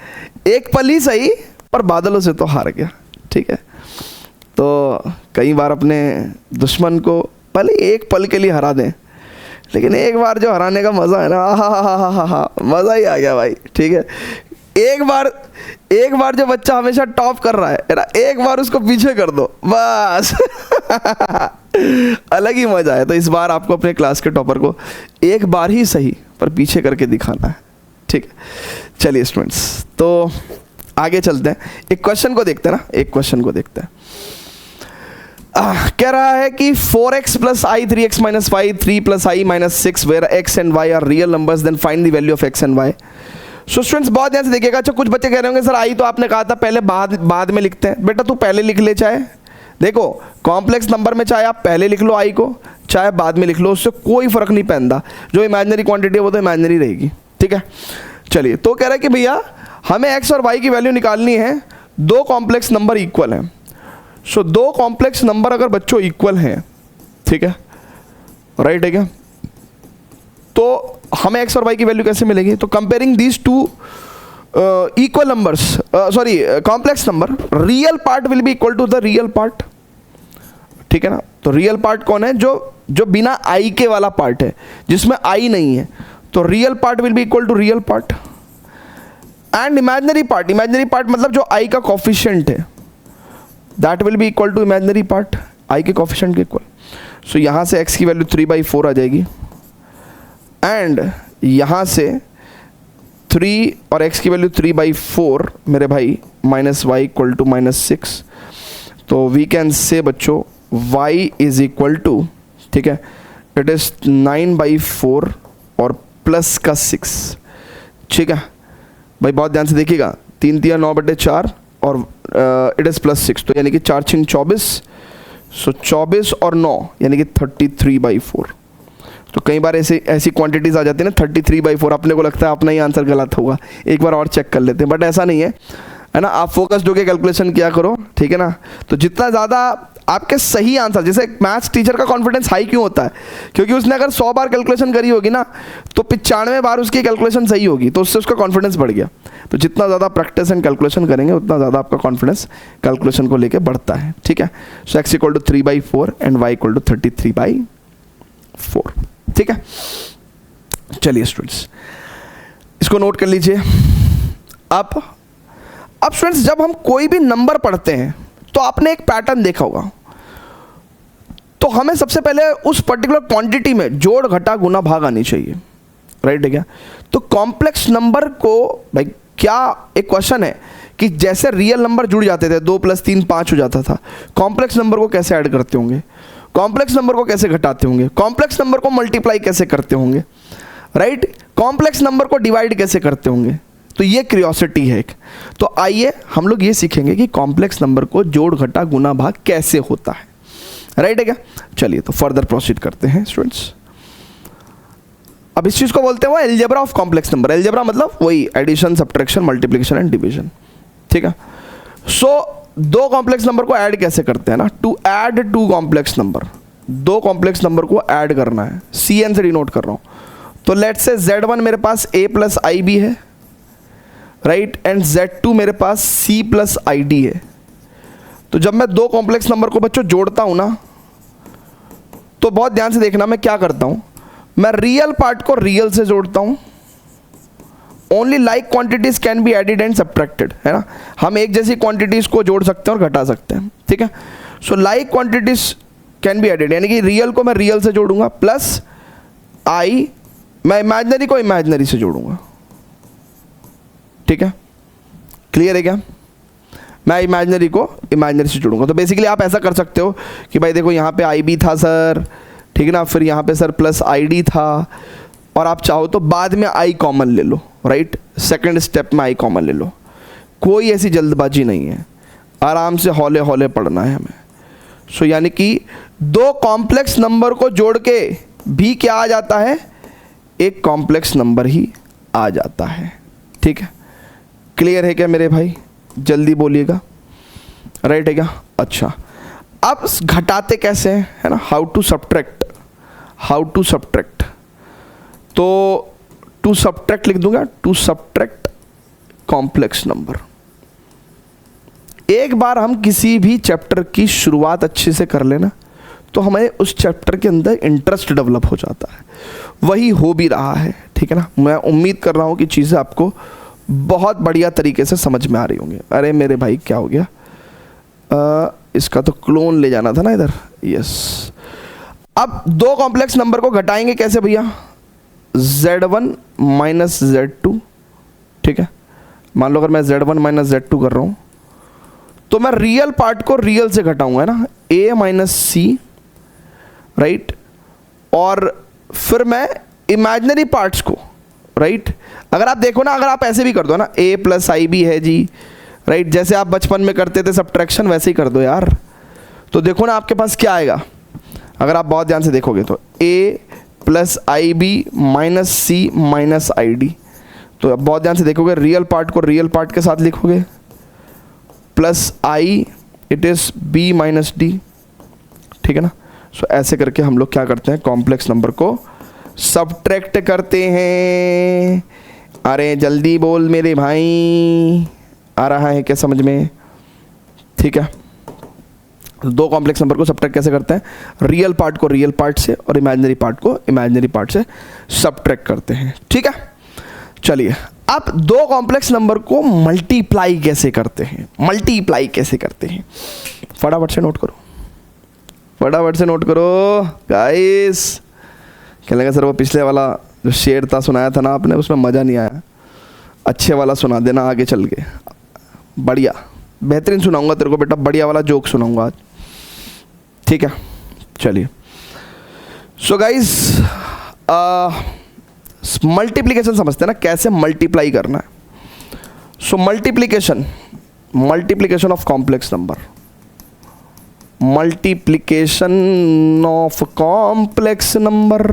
एक पल ही सही पर बादलों से तो हार गया, ठीक है। तो कई बार अपने दुश्मन को भले एक पल के लिए हरा दें, लेकिन एक बार जो हराने का मज़ा है ना, हा मज़ा ही आ गया भाई, ठीक है। एक बार जो बच्चा हमेशा टॉप कर रहा है ना, एक बार उसको पीछे कर दो बस। अलग ही मज़ा है। तो इस बार आपको अपने क्लास के टॉपर को एक बार ही सही पर पीछे करके दिखाना है, ठीक है। चलिए स्टूडेंट्स तो आगे चलते हैं, एक क्वेश्चन को देखते हैं ना, एक क्वेश्चन को देखते हैं। कह रहा है कि 4x plus I 3x minus 5 3 plus I minus 6 where x and y are real numbers then find the value of x and y। So students बहुत ध्यान से देखिएगा। अच्छा कुछ बच्चे कह रहे होंगे सर आई तो आपने कहा था पहले बाद में लिखते हैं, बेटा तू पहले लिख ले, चाहे देखो कॉम्प्लेक्स नंबर में चाहे आप पहले लिख लो आई को, चाहे बाद में लिख लो, उससे कोई फर्क नहीं पड़ता, जो इमेजिनरी क्वांटिटी है वो तो इमेजिनरी रहेगी, ठीक है। चलिए तो कह रहा है कि भैया हमें x और y की वैल्यू निकालनी है, दो कॉम्प्लेक्स नंबर इक्वल हैं। सो दो कॉम्प्लेक्स नंबर अगर बच्चों इक्वल हैं, ठीक है, राइट है क्या, तो हमें x और y की वैल्यू कैसे मिलेगी? तो comparing these two equal numbers, sorry complex number, real part will be equal to the real part, ठीक है ना। तो रियल पार्ट कौन है? जो बिना i के वाला पार्ट है, जिसमें i नहीं है, तो real part will be equal to real part. And imaginary part मतलब जो i का कोफिशिएंट है, that will be equal to imaginary part, i के कोफिशिएंट के इक्वल। सो यहाँ से x की वैल्यू 3/4 आ जाएगी एंड यहाँ से 3 और x की वैल्यू 3/4 मेरे भाई माइनस वाई इक्वल टू -6। तो वी कैन से बच्चों y इज इक्वल टू, ठीक है, इट इज़ 9/4 और प्लस का 6, ठीक है भाई, बहुत ध्यान से देखिएगा, 3 3 9/4 और इट इज़ +6, तो यानी कि 4 6 24, सो 24 और 9 यानी कि 33/4। तो कई बार ऐसी क्वांटिटीज़ आ जाती है ना 33/4, अपने को लगता है अपना ही आंसर गलत होगा, एक बार और चेक कर लेते हैं, बट ऐसा नहीं है ना। आप फोकस्ड होकर कैलकुलेशन किया करो, ठीक है ना। तो जितना ज़्यादा आपके सही आंसर, जैसे मैथ्स टीचर का कॉन्फिडेंस हाई क्यों होता है, क्योंकि उसने अगर 100 बार कैलकुलेशन करी होगी ना तो 95 बार उसकी कैलकुलेशन सही होगी, तो उससे उसका कॉन्फिडेंस बढ़ गया। तो जितना ज़्यादा प्रैक्टिस एंड कैलकुलेशन करेंगे उतना ज़्यादा आपका कॉन्फिडेंस कैलकुलेशन को लेकर बढ़ता है, ठीक है। So x equal to 3/4 and y equal to 33/4, ठीक है। चलिए स्टूडेंट्स, इसको नोट कर लीजिए। अब स्टूडेंट्स, जब हम कोई भी नंबर पढ़ते हैं तो आपने एक पैटर्न देखा होगा, तो हमें सबसे पहले उस पर्टिकुलर क्वांटिटी में जोड़ घटा गुना भाग आनी चाहिए, राइट है क्या। तो कॉम्प्लेक्स नंबर को भाई, क्या एक क्वेश्चन है कि जैसे रियल नंबर जुड़ जाते थे 2 + 3 5 हो जाता था, कॉम्प्लेक्स नंबर को कैसे ऐड करते होंगे, कॉम्प्लेक्स नंबर को कैसे घटाते होंगे, कॉम्प्लेक्स नंबर को मल्टीप्लाई कैसे करते होंगे, राइट, कॉम्प्लेक्स नंबर को डिवाइड कैसे करते होंगे। तो ये क्यूरियोसिटी है एक। तो आइए हम लोग ये सीखेंगे कि कॉम्प्लेक्स नंबर को जोड़ घटा गुना भाग कैसे होता है, राइट है क्या। चलिए तो फर्दर प्रोसीड करते हैं स्टूडेंट्स। अब इस चीज़ को बोलते हैं वो algebra of complex number. Algebra मतलब वही addition, subtraction, multiplication and division, ठीक है। सो दो कॉम्प्लेक्स नंबर को ऐड कैसे करते हैं ना, to add two complex number, दो कॉम्प्लेक्स नंबर को ऐड करना है, CN से डिनोट कर रहा हूँ। तो लेट्स से Z1 मेरे पास A + IB है, राइट, एंड Z2 मेरे पास C + ID है। तो जब मैं दो कॉम्प्लेक्स नंबर को बच्चों जोड़ता हूं ना, तो बहुत ध्यान से देखना मैं क्या करता हूं, मैं रियल पार्ट को रियल से जोड़ता हूं। Only like quantities can be added and subtracted, है ना। हम एक जैसी क्वांटिटीज को जोड़ सकते हैं और घटा सकते हैं, ठीक है। So like quantities can be added, यानी कि रियल को मैं रियल से जोड़ूंगा, प्लस आई मैं इमेजिनरी को इमेजिनरी से जोड़ूंगा, ठीक है। क्लियर है क्या। मैं इमेजिनरी को इमेजिनरी से जोड़ूंगा। तो बेसिकली आप ऐसा कर सकते हो कि भाई देखो यहाँ पे IB था सर, ठीक है ना, फिर यहाँ पे सर प्लस ID था, और आप चाहो तो बाद में I कॉमन ले लो, राइट, सेकंड स्टेप में I कॉमन ले लो। कोई ऐसी जल्दबाजी नहीं है, आराम से हौले हौले पढ़ना है हमें। सो यानी कि दो कॉम्प्लेक्स नंबर को जोड़ के भी क्या आ जाता है, एक कॉम्प्लेक्स नंबर ही आ जाता है, ठीक है। क्लियर है क्या मेरे भाई, जल्दी बोलिएगा, राइट है क्या। अच्छा, अब घटाते कैसे हैं, है ना, how to subtract, how to subtract. तो टू सब्ट्रैक्ट लिख दूंगा, टू सब्ट्रैक्ट कॉम्प्लेक्स नंबर। एक बार हम किसी भी चैप्टर की शुरुआत अच्छे से कर लेना तो हमें उस चैप्टर के अंदर इंटरेस्ट डेवलप हो जाता है, वही हो भी रहा है, ठीक है ना। मैं उम्मीद कर रहा हूँ कि चीज़ें आपको बहुत बढ़िया तरीके से समझ में आ रही होंगी। अरे मेरे भाई क्या हो गया, इसका तो क्लोन ले जाना था ना इधर, यस। अब दो कॉम्प्लेक्स नंबर को घटाएंगे कैसे भैया, Z1 - Z2, ठीक है। मान लो अगर मैं Z1 - Z2 कर रहा हूँ तो मैं रियल पार्ट को रियल से घटाऊंगा, है ना, A - C, राइट, और फिर मैं इमेजिनरी पार्ट्स को, राइट, अगर आप देखो ना, अगर आप ऐसे भी कर दो ना, A + IB है जी, राइट, जैसे आप बचपन में करते थे सब्ट्रैक्शन, वैसे ही कर दो यार। तो देखो ना आपके पास क्या आएगा, अगर आप बहुत ध्यान से देखोगे तो A + IB - C - ID। तो अब बहुत ध्यान से देखोगे, रियल पार्ट को रियल पार्ट के साथ लिखोगे, plus I it is B - D, ठीक है ना। सो ऐसे करके हम लोग क्या करते हैं, कॉम्प्लेक्स नंबर को सब्ट्रैक्ट करते हैं। अरे जल्दी बोल मेरे भाई, आ रहा है क्या समझ में, ठीक है। दो कॉम्प्लेक्स नंबर को सब्ट्रैक्ट कैसे करते हैं, रियल पार्ट को रियल पार्ट से और इमेजिनरी पार्ट को इमेजिनरी पार्ट से सब्ट्रैक्ट करते हैं, ठीक है। चलिए, अब दो कॉम्प्लेक्स नंबर को मल्टीप्लाई कैसे करते हैं, मल्टीप्लाई कैसे करते हैं, फटाफट से नोट करो। फटाफट से नोट करो गाइस। क्या लगा सर वो पिछले वाला जो शेर था सुनाया था ना आपने, उसमें मज़ा नहीं आया, अच्छे वाला सुना देना आगे चल के। बढ़िया बेहतरीन सुनाऊंगा तेरे को बेटा, बढ़िया वाला जोक सुनाऊंगा आज, ठीक है। चलिए सो गाइस मल्टीप्लिकेशन समझते हैं ना, कैसे मल्टीप्लाई करना है। So multiplication of complex number, multiplication of complex number.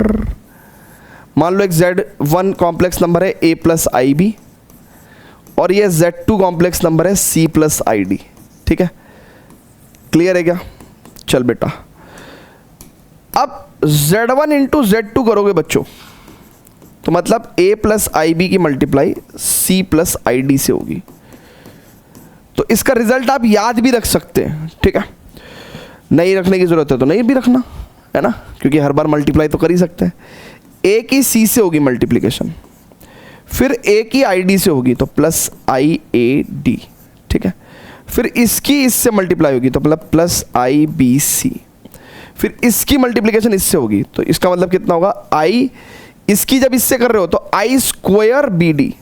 मान लो एक Z1 कॉम्प्लेक्स नंबर है a प्लस आई बी, और ये Z2 कॉम्प्लेक्स नंबर है C प्लस आई डी, ठीक है। क्लियर है क्या? चल बेटा, अब Z1 इंटू Z2 करोगे बच्चों, तो मतलब a प्लस आई बी की multiply C plus i D से होगी। तो इसका रिजल्ट आप याद भी रख सकते हैं, ठीक है। नहीं रखने की जरूरत है तो नहीं भी रखना, है ना, क्योंकि हर बार मल्टीप्लाई तो कर ही सकते हैं। a की C से होगी मल्टीप्लिकेशन, फिर a की आई डी से होगी तो प्लस आई ए डी, ठीक है। फिर इसकी इससे मल्टीप्लाई होगी तो मतलब प्लस आई बी सी, फिर इसकी मल्टीप्लिकेशन इससे होगी तो इसका मतलब कितना होगा, आई, इसकी जब इससे कर रहे हो तो आई स्क्वायर बी डी।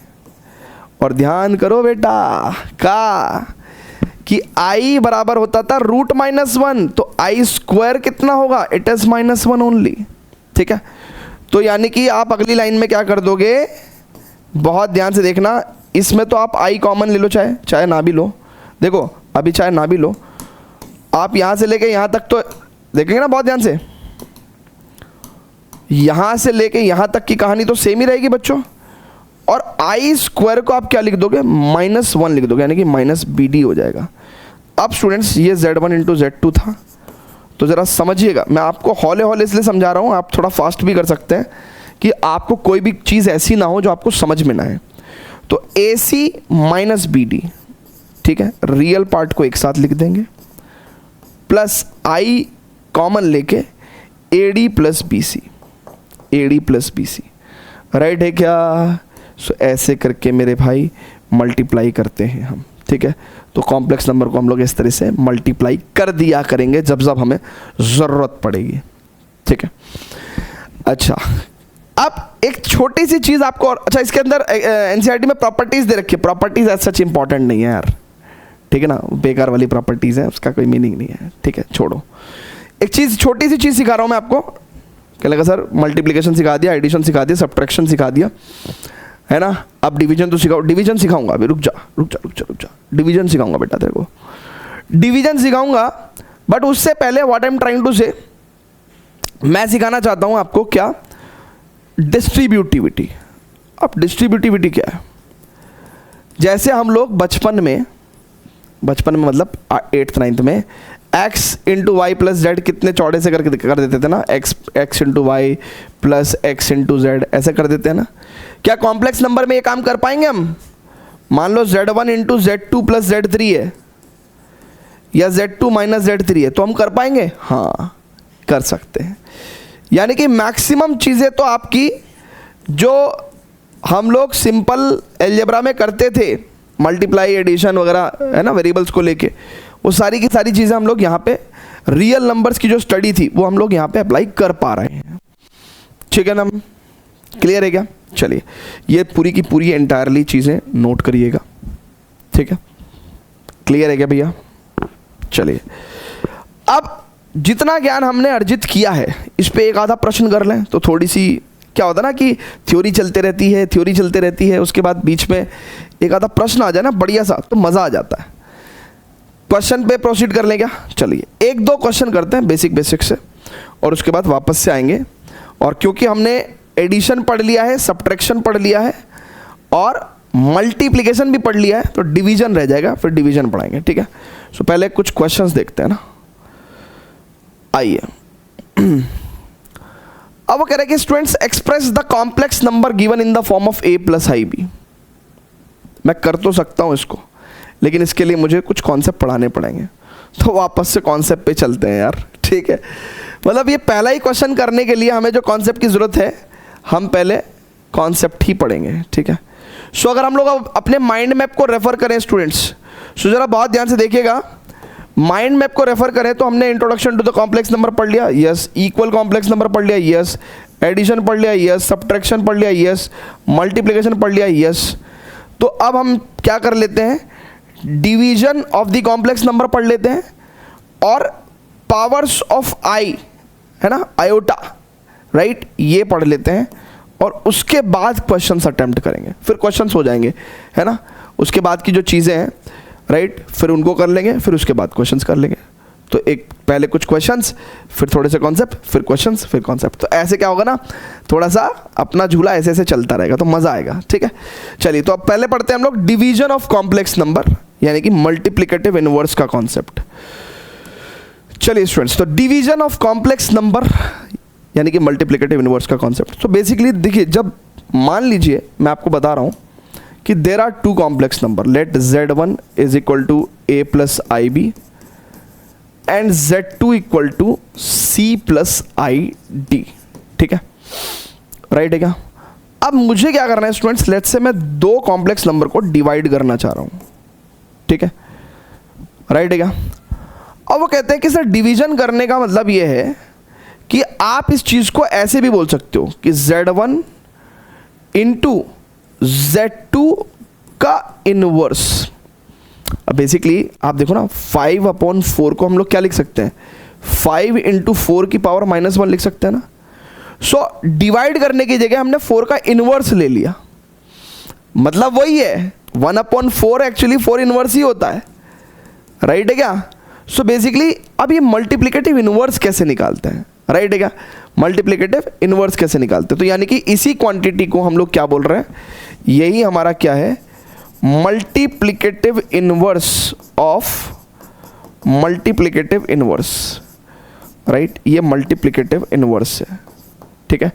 और ध्यान करो बेटा का कि आई बराबर होता था √-1, तो आई स्क्वायर कितना होगा, इट इज -1 ओनली, ठीक है। तो यानी कि आप अगली लाइन में क्या कर दोगे, बहुत ध्यान से देखना, इसमें तो आप आई कॉमन ले लो, चाहे ना भी लो। देखो अभी चाहे ना भी लो, आप यहाँ से लेके यहाँ तक तो देखेंगे ना बहुत ध्यान से, यहाँ से लेके यहाँ तक की कहानी तो सेम ही रहेगी बच्चों। और आई स्क्वायर को आप क्या लिख दोगे, -1 लिख दोगे, यानी कि माइनस बी डी हो जाएगा। अब स्टूडेंट्स ये Z1 इंटू Z2 था, तो ज़रा समझिएगा, मैं आपको हौले हौले इसलिए समझा रहा हूँ, आप थोड़ा फास्ट भी कर सकते हैं कि आपको कोई भी चीज़ ऐसी ना हो जो आपको समझ में ना आए। तो AC माइनस बी डी, ठीक है, रियल पार्ट को एक साथ लिख देंगे, प्लस आई कॉमन लेके AD plus BC, AD plus BC, right है क्या? सो ऐसे करके मेरे भाई मल्टीप्लाई करते हैं हम, ठीक है। तो कॉम्प्लेक्स नंबर को हम लोग इस तरह से मल्टीप्लाई कर दिया करेंगे जब जब हमें ज़रूरत पड़ेगी, ठीक है। अच्छा, अब एक छोटी सी चीज़ आपको और, अच्छा इसके अंदर एनसीईआरटी में प्रॉपर्टीज़ दे रखी है, प्रॉपर्टीज़ एज सच इंपॉर्टेंट नहीं है यार, ठीक है ना, बेकार वाली प्रॉपर्टीज़ है, उसका कोई मीनिंग नहीं है, ठीक है, छोड़ो। एक चीज़, छोटी सी चीज़ सिखा रहा हूँ मैं आपको। क्या लगा सर, मल्टीप्लिकेशन सिखा दिया, एडिशन सिखा दिया, सब्ट्रैक्शन सिखा दिया, है ना। अब डिवीजन तो सिखाओ, डिवीजन सिखाऊंगा अभी, रुक जा, डिवीजन सिखाऊंगा बेटा तेरे को, डिवीजन सिखाऊंगा। बट उससे पहले what I am trying to say, मैं सिखाना चाहता हूं आपको क्या, डिस्ट्रीब्यूटिविटी। अब डिस्ट्रीब्यूटिविटी क्या है, जैसे हम लोग बचपन में मतलब 8th 9th में x into Y plus Z कितने चौड़े से कर देते थे ना, x into Y plus x into जेड, ऐसे कर देते हैं ना। क्या कॉम्प्लेक्स नंबर में ये काम कर पाएंगे हम? मान लो Z1 into Z2 plus Z3 है, या Z2 माइनस Z3 है, तो हम कर पाएंगे? हाँ कर सकते हैं। यानी कि मैक्सिमम चीज़ें तो आपकी जो हम लोग सिंपल अलजेब्रा में करते थे, मल्टीप्लाई एडिशन वगैरह, है ना, वेरिएबल्स को लेके, वो सारी की सारी चीज़ें हम लोग यहाँ पे रियल नंबर्स की जो स्टडी थी वो हम लोग यहाँ पे अप्लाई कर पा रहे हैं, ठीक है ना। क्लियर है क्या? चलिए ये पूरी की पूरी एंटायरली चीज़ें नोट करिएगा, ठीक है। क्लियर है क्या भैया? चलिए अब जितना ज्ञान हमने अर्जित किया है इस पे एक आधा प्रश्न कर लें, तो थोड़ी सी क्या होता है ना कि थ्योरी चलते रहती है, उसके बाद बीच में एक आधा प्रश्न आ जाए ना बढ़िया सा, तो मज़ा आ जाता है। क्वेश्चन पे प्रोसीड कर लें क्या? चलिए 1-2 क्वेश्चन करते हैं बेसिक से, और उसके बाद वापस से आएंगे। और क्योंकि हमने एडिशन पढ़ लिया है, सब्ट्रैक्शन पढ़ लिया है और मल्टीप्लिकेशन भी पढ़ लिया है, तो डिवीजन रह जाएगा, फिर डिवीजन पढ़ाएंगे, ठीक है। सो पहले कुछ क्वेश्चंस देखते हैं ना, आइए। अब वो कह रहे हैं कि students express the complex number given in the form of a plus I B. मैं कर तो सकता हूँ इसको, लेकिन इसके लिए मुझे कुछ कॉन्सेप्ट पढ़ाने पड़ेंगे, तो वापस से कॉन्सेप्ट पे चलते हैं यार, ठीक है। मतलब ये पहला ही क्वेश्चन करने के लिए हमें जो कॉन्सेप्ट की ज़रूरत है, हम पहले कॉन्सेप्ट ही पढ़ेंगे, ठीक है। सो अगर हम लोग अपने माइंड मैप को रेफर करें स्टूडेंट्स, सो ज़रा बहुत ध्यान से देखिएगा, माइंड मैप को रेफर करें तो हमने introduction to the complex number पढ़ लिया, यस, इक्वल कॉम्प्लेक्स नंबर पढ़ लिया, यस, एडिशन पढ़ लिया, यस, सब्ट्रैक्शन पढ़ लिया, यस, मल्टीप्लिकेशन पढ़ लिया, यस। तो अब हम क्या कर लेते हैं, division of the complex number पढ़ लेते हैं और पावर्स ऑफ आई, है ना, आयोटा, राइट, ये पढ़ लेते हैं और उसके बाद क्वेश्चंस अटेम्प्ट करेंगे, फिर क्वेश्चंस हो जाएंगे, है ना। उसके बाद की जो चीज़ें हैं, राइट, फिर उनको कर लेंगे, फिर उसके बाद क्वेश्चंस कर लेंगे। तो एक पहले कुछ क्वेश्चंस, फिर थोड़े से कॉन्सेप्ट, फिर क्वेश्चंस, फिर कॉन्सेप्ट। तो ऐसे क्या होगा ना, थोड़ा सा अपना झूला ऐसे ऐसे चलता रहेगा, तो मज़ा आएगा, ठीक है। चलिए, तो अब पहले पढ़ते हैं हम लोग डिवीजन ऑफ कॉम्प्लेक्स नंबर, यानी कि मल्टीप्लिकेटिव इनवर्स का कॉन्सेप्ट। चलिए स्टूडेंट्स, तो डिवीजन ऑफ कॉम्प्लेक्स नंबर यानी कि मल्टीप्लिकेटिव इनवर्स का कॉन्सेप्ट। तो बेसिकली देखिए, जब मान लीजिए मैं आपको बता रहा हूँ कि there are two complex number, let Z1 is equal to A plus IB and Z2 equal to C plus ID, ठीक है, राइट है क्या। अब मुझे क्या करना है स्टूडेंट्स, लेट्स से मैं दो कॉम्प्लेक्स नंबर को डिवाइड करना चाह रहा हूँ, ठीक है, राइट है क्या। अब वो कहते हैं कि सर डिवीजन करने का मतलब ये है कि आप इस चीज़ को ऐसे भी बोल सकते हो कि Z1 इंटू Z2 का इनवर्स। अब बेसिकली आप देखो ना, 5/4 को हम लोग क्या लिख सकते हैं, 5 इंटू 4 की पावर -1 लिख सकते हैं ना। सो डिवाइड करने की जगह हमने 4 का इनवर्स ले लिया, मतलब वही है, 1/4 एक्चुअली 4 इनवर्स ही होता है, राइट है क्या। सो बेसिकली अब ये मल्टीप्लिकेटिव इनवर्स कैसे निकालते हैं, राइट है क्या, मल्टीप्लिकेटिव इनवर्स कैसे निकालते हैं। तो यानी कि इसी क्वांटिटी को हम लोग क्या बोल रहे हैं, यही हमारा क्या है, multiplicative inverse of multiplicative inverse, right, ये मल्टीप्लिकेटिव इनवर्स है, ठीक है।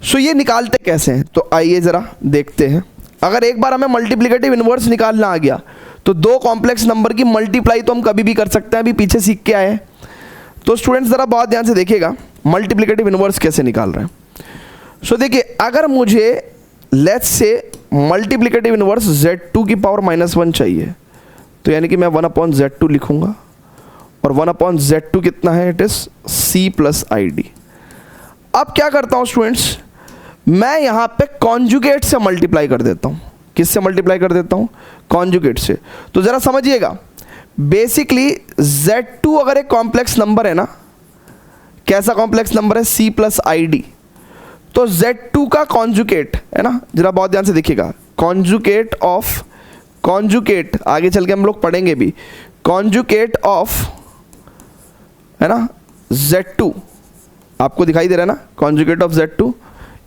सो ये निकालते कैसे हैं, तो आइए ज़रा देखते हैं। अगर एक बार हमें मल्टीप्लिकेटिव इनवर्स निकालना आ गया तो दो कॉम्प्लेक्स नंबर की मल्टीप्लाई तो हम कभी भी कर सकते हैं, अभी पीछे सीख के आए। तो स्टूडेंट्स ज़रा बहुत ध्यान से देखिएगा मल्टीप्लिकेटिव इनवर्स कैसे निकाल रहे हैं। सो देखिए, अगर मुझे let's say multiplicative inverse Z2 की पावर -1 चाहिए, तो यानी कि मैं 1/Z2 लिखूंगा और 1/Z2 कितना है, it is C plus ID। अब क्या करता हूं स्टूडेंट्स, मैं यहां पे कॉन्जुगेट से मल्टीप्लाई कर देता हूं। किससे मल्टीप्लाई कर देता हूं, कॉन्जुगेट से। तो जरा समझिएगा, बेसिकली Z2 अगर एक कॉम्प्लेक्स नंबर है ना, कैसा कॉम्प्लेक्स नंबर है, C प्लस ID, तो Z2 का कॉन्जुगेट है ना, जरा बहुत ध्यान से देखिएगा, कॉन्जुगेट ऑफ, कॉन्जुगेट आगे चल के हम लोग पढ़ेंगे भी, कॉन्जुगेट ऑफ, है ना, Z2 आपको दिखाई दे रहा है ना, conjugate of Z2,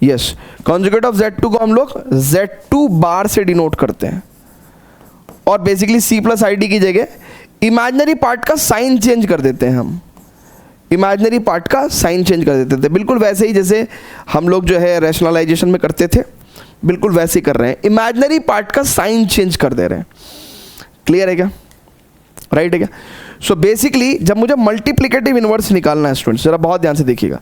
yes, conjugate of Z2 को हम लोग Z2 बार से डिनोट करते हैं और बेसिकली C प्लस ID की जगह इमेजिनरी पार्ट का साइन चेंज कर देते हैं हम, इमेजिनरी पार्ट का साइन चेंज कर देते थे, बिल्कुल वैसे ही जैसे हम लोग जो है रैशनलाइजेशन में करते थे, बिल्कुल वैसे ही कर रहे हैं, इमेजिनरी पार्ट का साइन चेंज कर दे रहे हैं। क्लियर है क्या, राइट है क्या। सो बेसिकली जब मुझे मल्टीप्लिकेटिव इनवर्स निकालना है स्टूडेंट्स, जरा बहुत ध्यान से देखिएगा,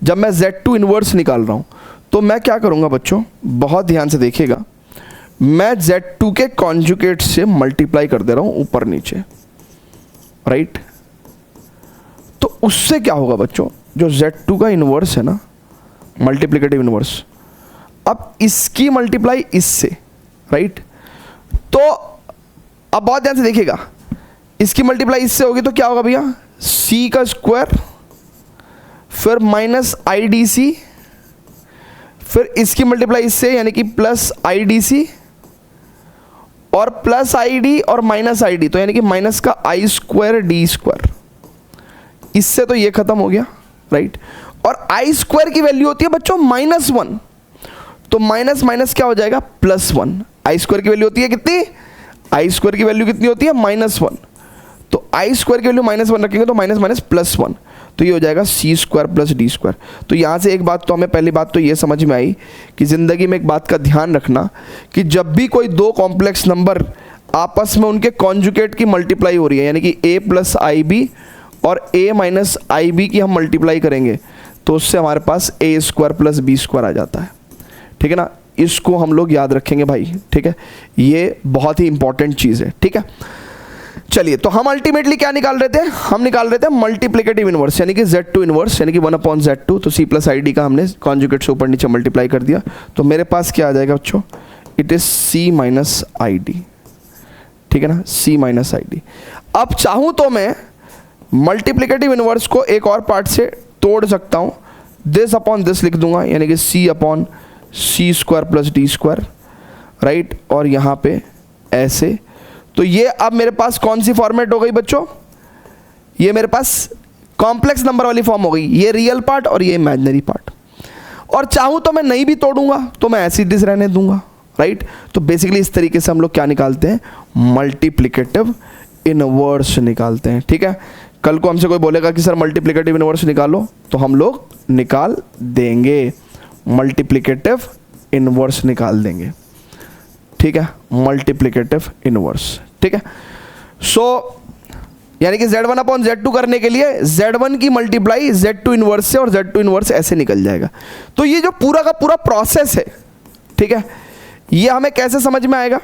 जब मैं Z2 इनवर्स निकाल रहा हूँ तो मैं क्या करूँगा बच्चों, बहुत ध्यान से देखिएगा, मैं Z2 के कॉन्जुगेट से मल्टीप्लाई कर दे रहा हूँ ऊपर नीचे, राइट। तो उससे क्या होगा बच्चों, जो Z2 का इनवर्स है ना, मल्टीप्लिकेटिव इनवर्स, अब इसकी मल्टीप्लाई इससे, राइट। तो अब बहुत ध्यान से देखिएगा, इसकी मल्टीप्लाई इससे होगी तो क्या होगा भैया, C का स्क्वायर, फिर -IDC, फिर इसकी मल्टीप्लाई इससे यानी कि प्लस IDC और प्लस ID और -ID, तो यानी कि माइनस का I² D²। इससे तो ये खत्म हो गया, राइट। और I² की वैल्यू होती है बच्चों -1, तो माइनस माइनस क्या हो जाएगा, +1। I² की वैल्यू होती है कितनी, I² की वैल्यू कितनी होती है, -1, तो I² की वैल्यू -1 रखेंगे तो माइनस माइनस +1, तो ये हो जाएगा C² + D²। तो यहाँ से एक बात तो हमें, पहली बात तो ये समझ में आई कि ज़िंदगी में एक बात का ध्यान रखना कि जब भी कोई दो कॉम्प्लेक्स नंबर आपस में उनके कॉन्जुगेट की मल्टीप्लाई हो रही है, यानी कि A + IB और A - IB की हम मल्टीप्लाई करेंगे तो उससे हमारे पास A² + B² आ जाता है, ठीक है ना। इसको हम लोग याद रखेंगे भाई, ठीक है, ये बहुत ही इंपॉर्टेंट चीज़ है, ठीक है। चलिए, तो हम अल्टीमेटली क्या निकाल रहे थे, हम निकाल रहे थे मल्टीप्लिकेटिव इनवर्स, यानी कि Z2 इनवर्स, यानी कि 1/Z2। तो C प्लस ID का हमने कॉन्जुगेट से ऊपर नीचे मल्टीप्लाई कर दिया, तो मेरे पास क्या आ जाएगा बच्चों, it is C minus ID, ठीक है ना, C माइनस ID। अब चाहूँ तो मैं मल्टीप्लिकेटिव इनवर्स को एक और पार्ट से तोड़ सकता हूँ, दिस अपॉन दिस लिख दूंगा, यानी कि C upon C square plus D square, right, और यहाँ पे ऐसे। तो ये अब मेरे पास कौन सी फॉर्मेट हो गई बच्चों, ये मेरे पास कॉम्प्लेक्स नंबर वाली फॉर्म हो गई, ये रियल पार्ट और ये इमेजिनरी पार्ट। और चाहूँ तो मैं नहीं भी तोड़ूंगा, तो मैं ऐसे डिस रहने दूंगा, राइट। तो बेसिकली इस तरीके से हम लोग क्या निकालते हैं, मल्टीप्लिकेटिव इनवर्स निकालते हैं, ठीक है। कल को हमसे कोई बोलेगा कि सर मल्टीप्लिकेटिव इनवर्स निकालो, तो हम लोग निकाल देंगे, मल्टीप्लिकेटिव इनवर्स निकाल देंगे, ठीक है, मल्टीप्लिकेटिव इनवर्स, ठीक है। सो यानी कि Z1 अपॉन Z2 करने के लिए Z1 की मल्टीप्लाई Z2 इनवर्स से और Z2 इनवर्स ऐसे निकल जाएगा। तो ये जो पूरा का पूरा प्रोसेस है, ठीक है, ये हमें कैसे समझ में आएगा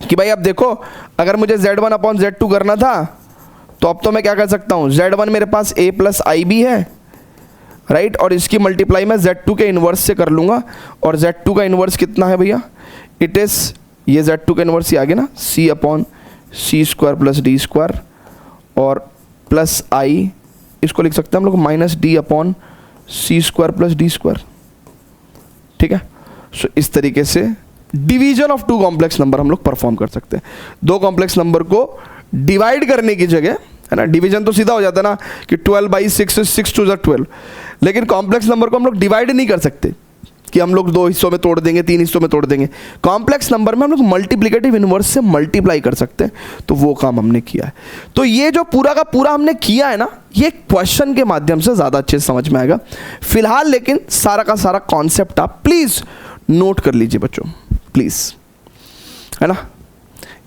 कि भाई अब देखो, अगर मुझे Z1 अपॉन Z2 करना था, तो अब तो मैं क्या कर सकता हूँ, Z1 मेरे पास A प्लस IB है, राइट, और इसकी मल्टीप्लाई मैं Z2 के इनवर्स से कर लूँगा, और Z2 का इनवर्स कितना है भैया, इट इज़, ये Z2 का इनवर्स ही आ गया ना, C upon C square plus D square, और प्लस I, इसको लिख सकते हैं हम लोग minus D upon C square plus D square, ठीक है। सो इस तरीके से division of two complex number हम लोग परफॉर्म कर सकते हैं। दो कॉम्प्लेक्स नंबर को डिवाइड करने की जगह, है ना, डिवीजन तो सीधा हो जाता है ना कि 12/6 6 2 12, लेकिन कॉम्प्लेक्स नंबर को हम लोग डिवाइड नहीं कर सकते कि हम लोग 2 हिस्सों में तोड़ देंगे, 3 हिस्सों में तोड़ देंगे। कॉम्प्लेक्स नंबर में हम लोग मल्टीप्लिकेटिव इनवर्स से मल्टीप्लाई कर सकते हैं, तो वो काम हमने किया है। तो ये जो पूरा का पूरा हमने किया है ना, ये क्वेश्चन के माध्यम से ज़्यादा अच्छे से समझ में आएगा फिलहाल, लेकिन सारा का सारा कॉन्सेप्ट आप प्लीज़ नोट कर लीजिए बच्चों, प्लीज़, है ना,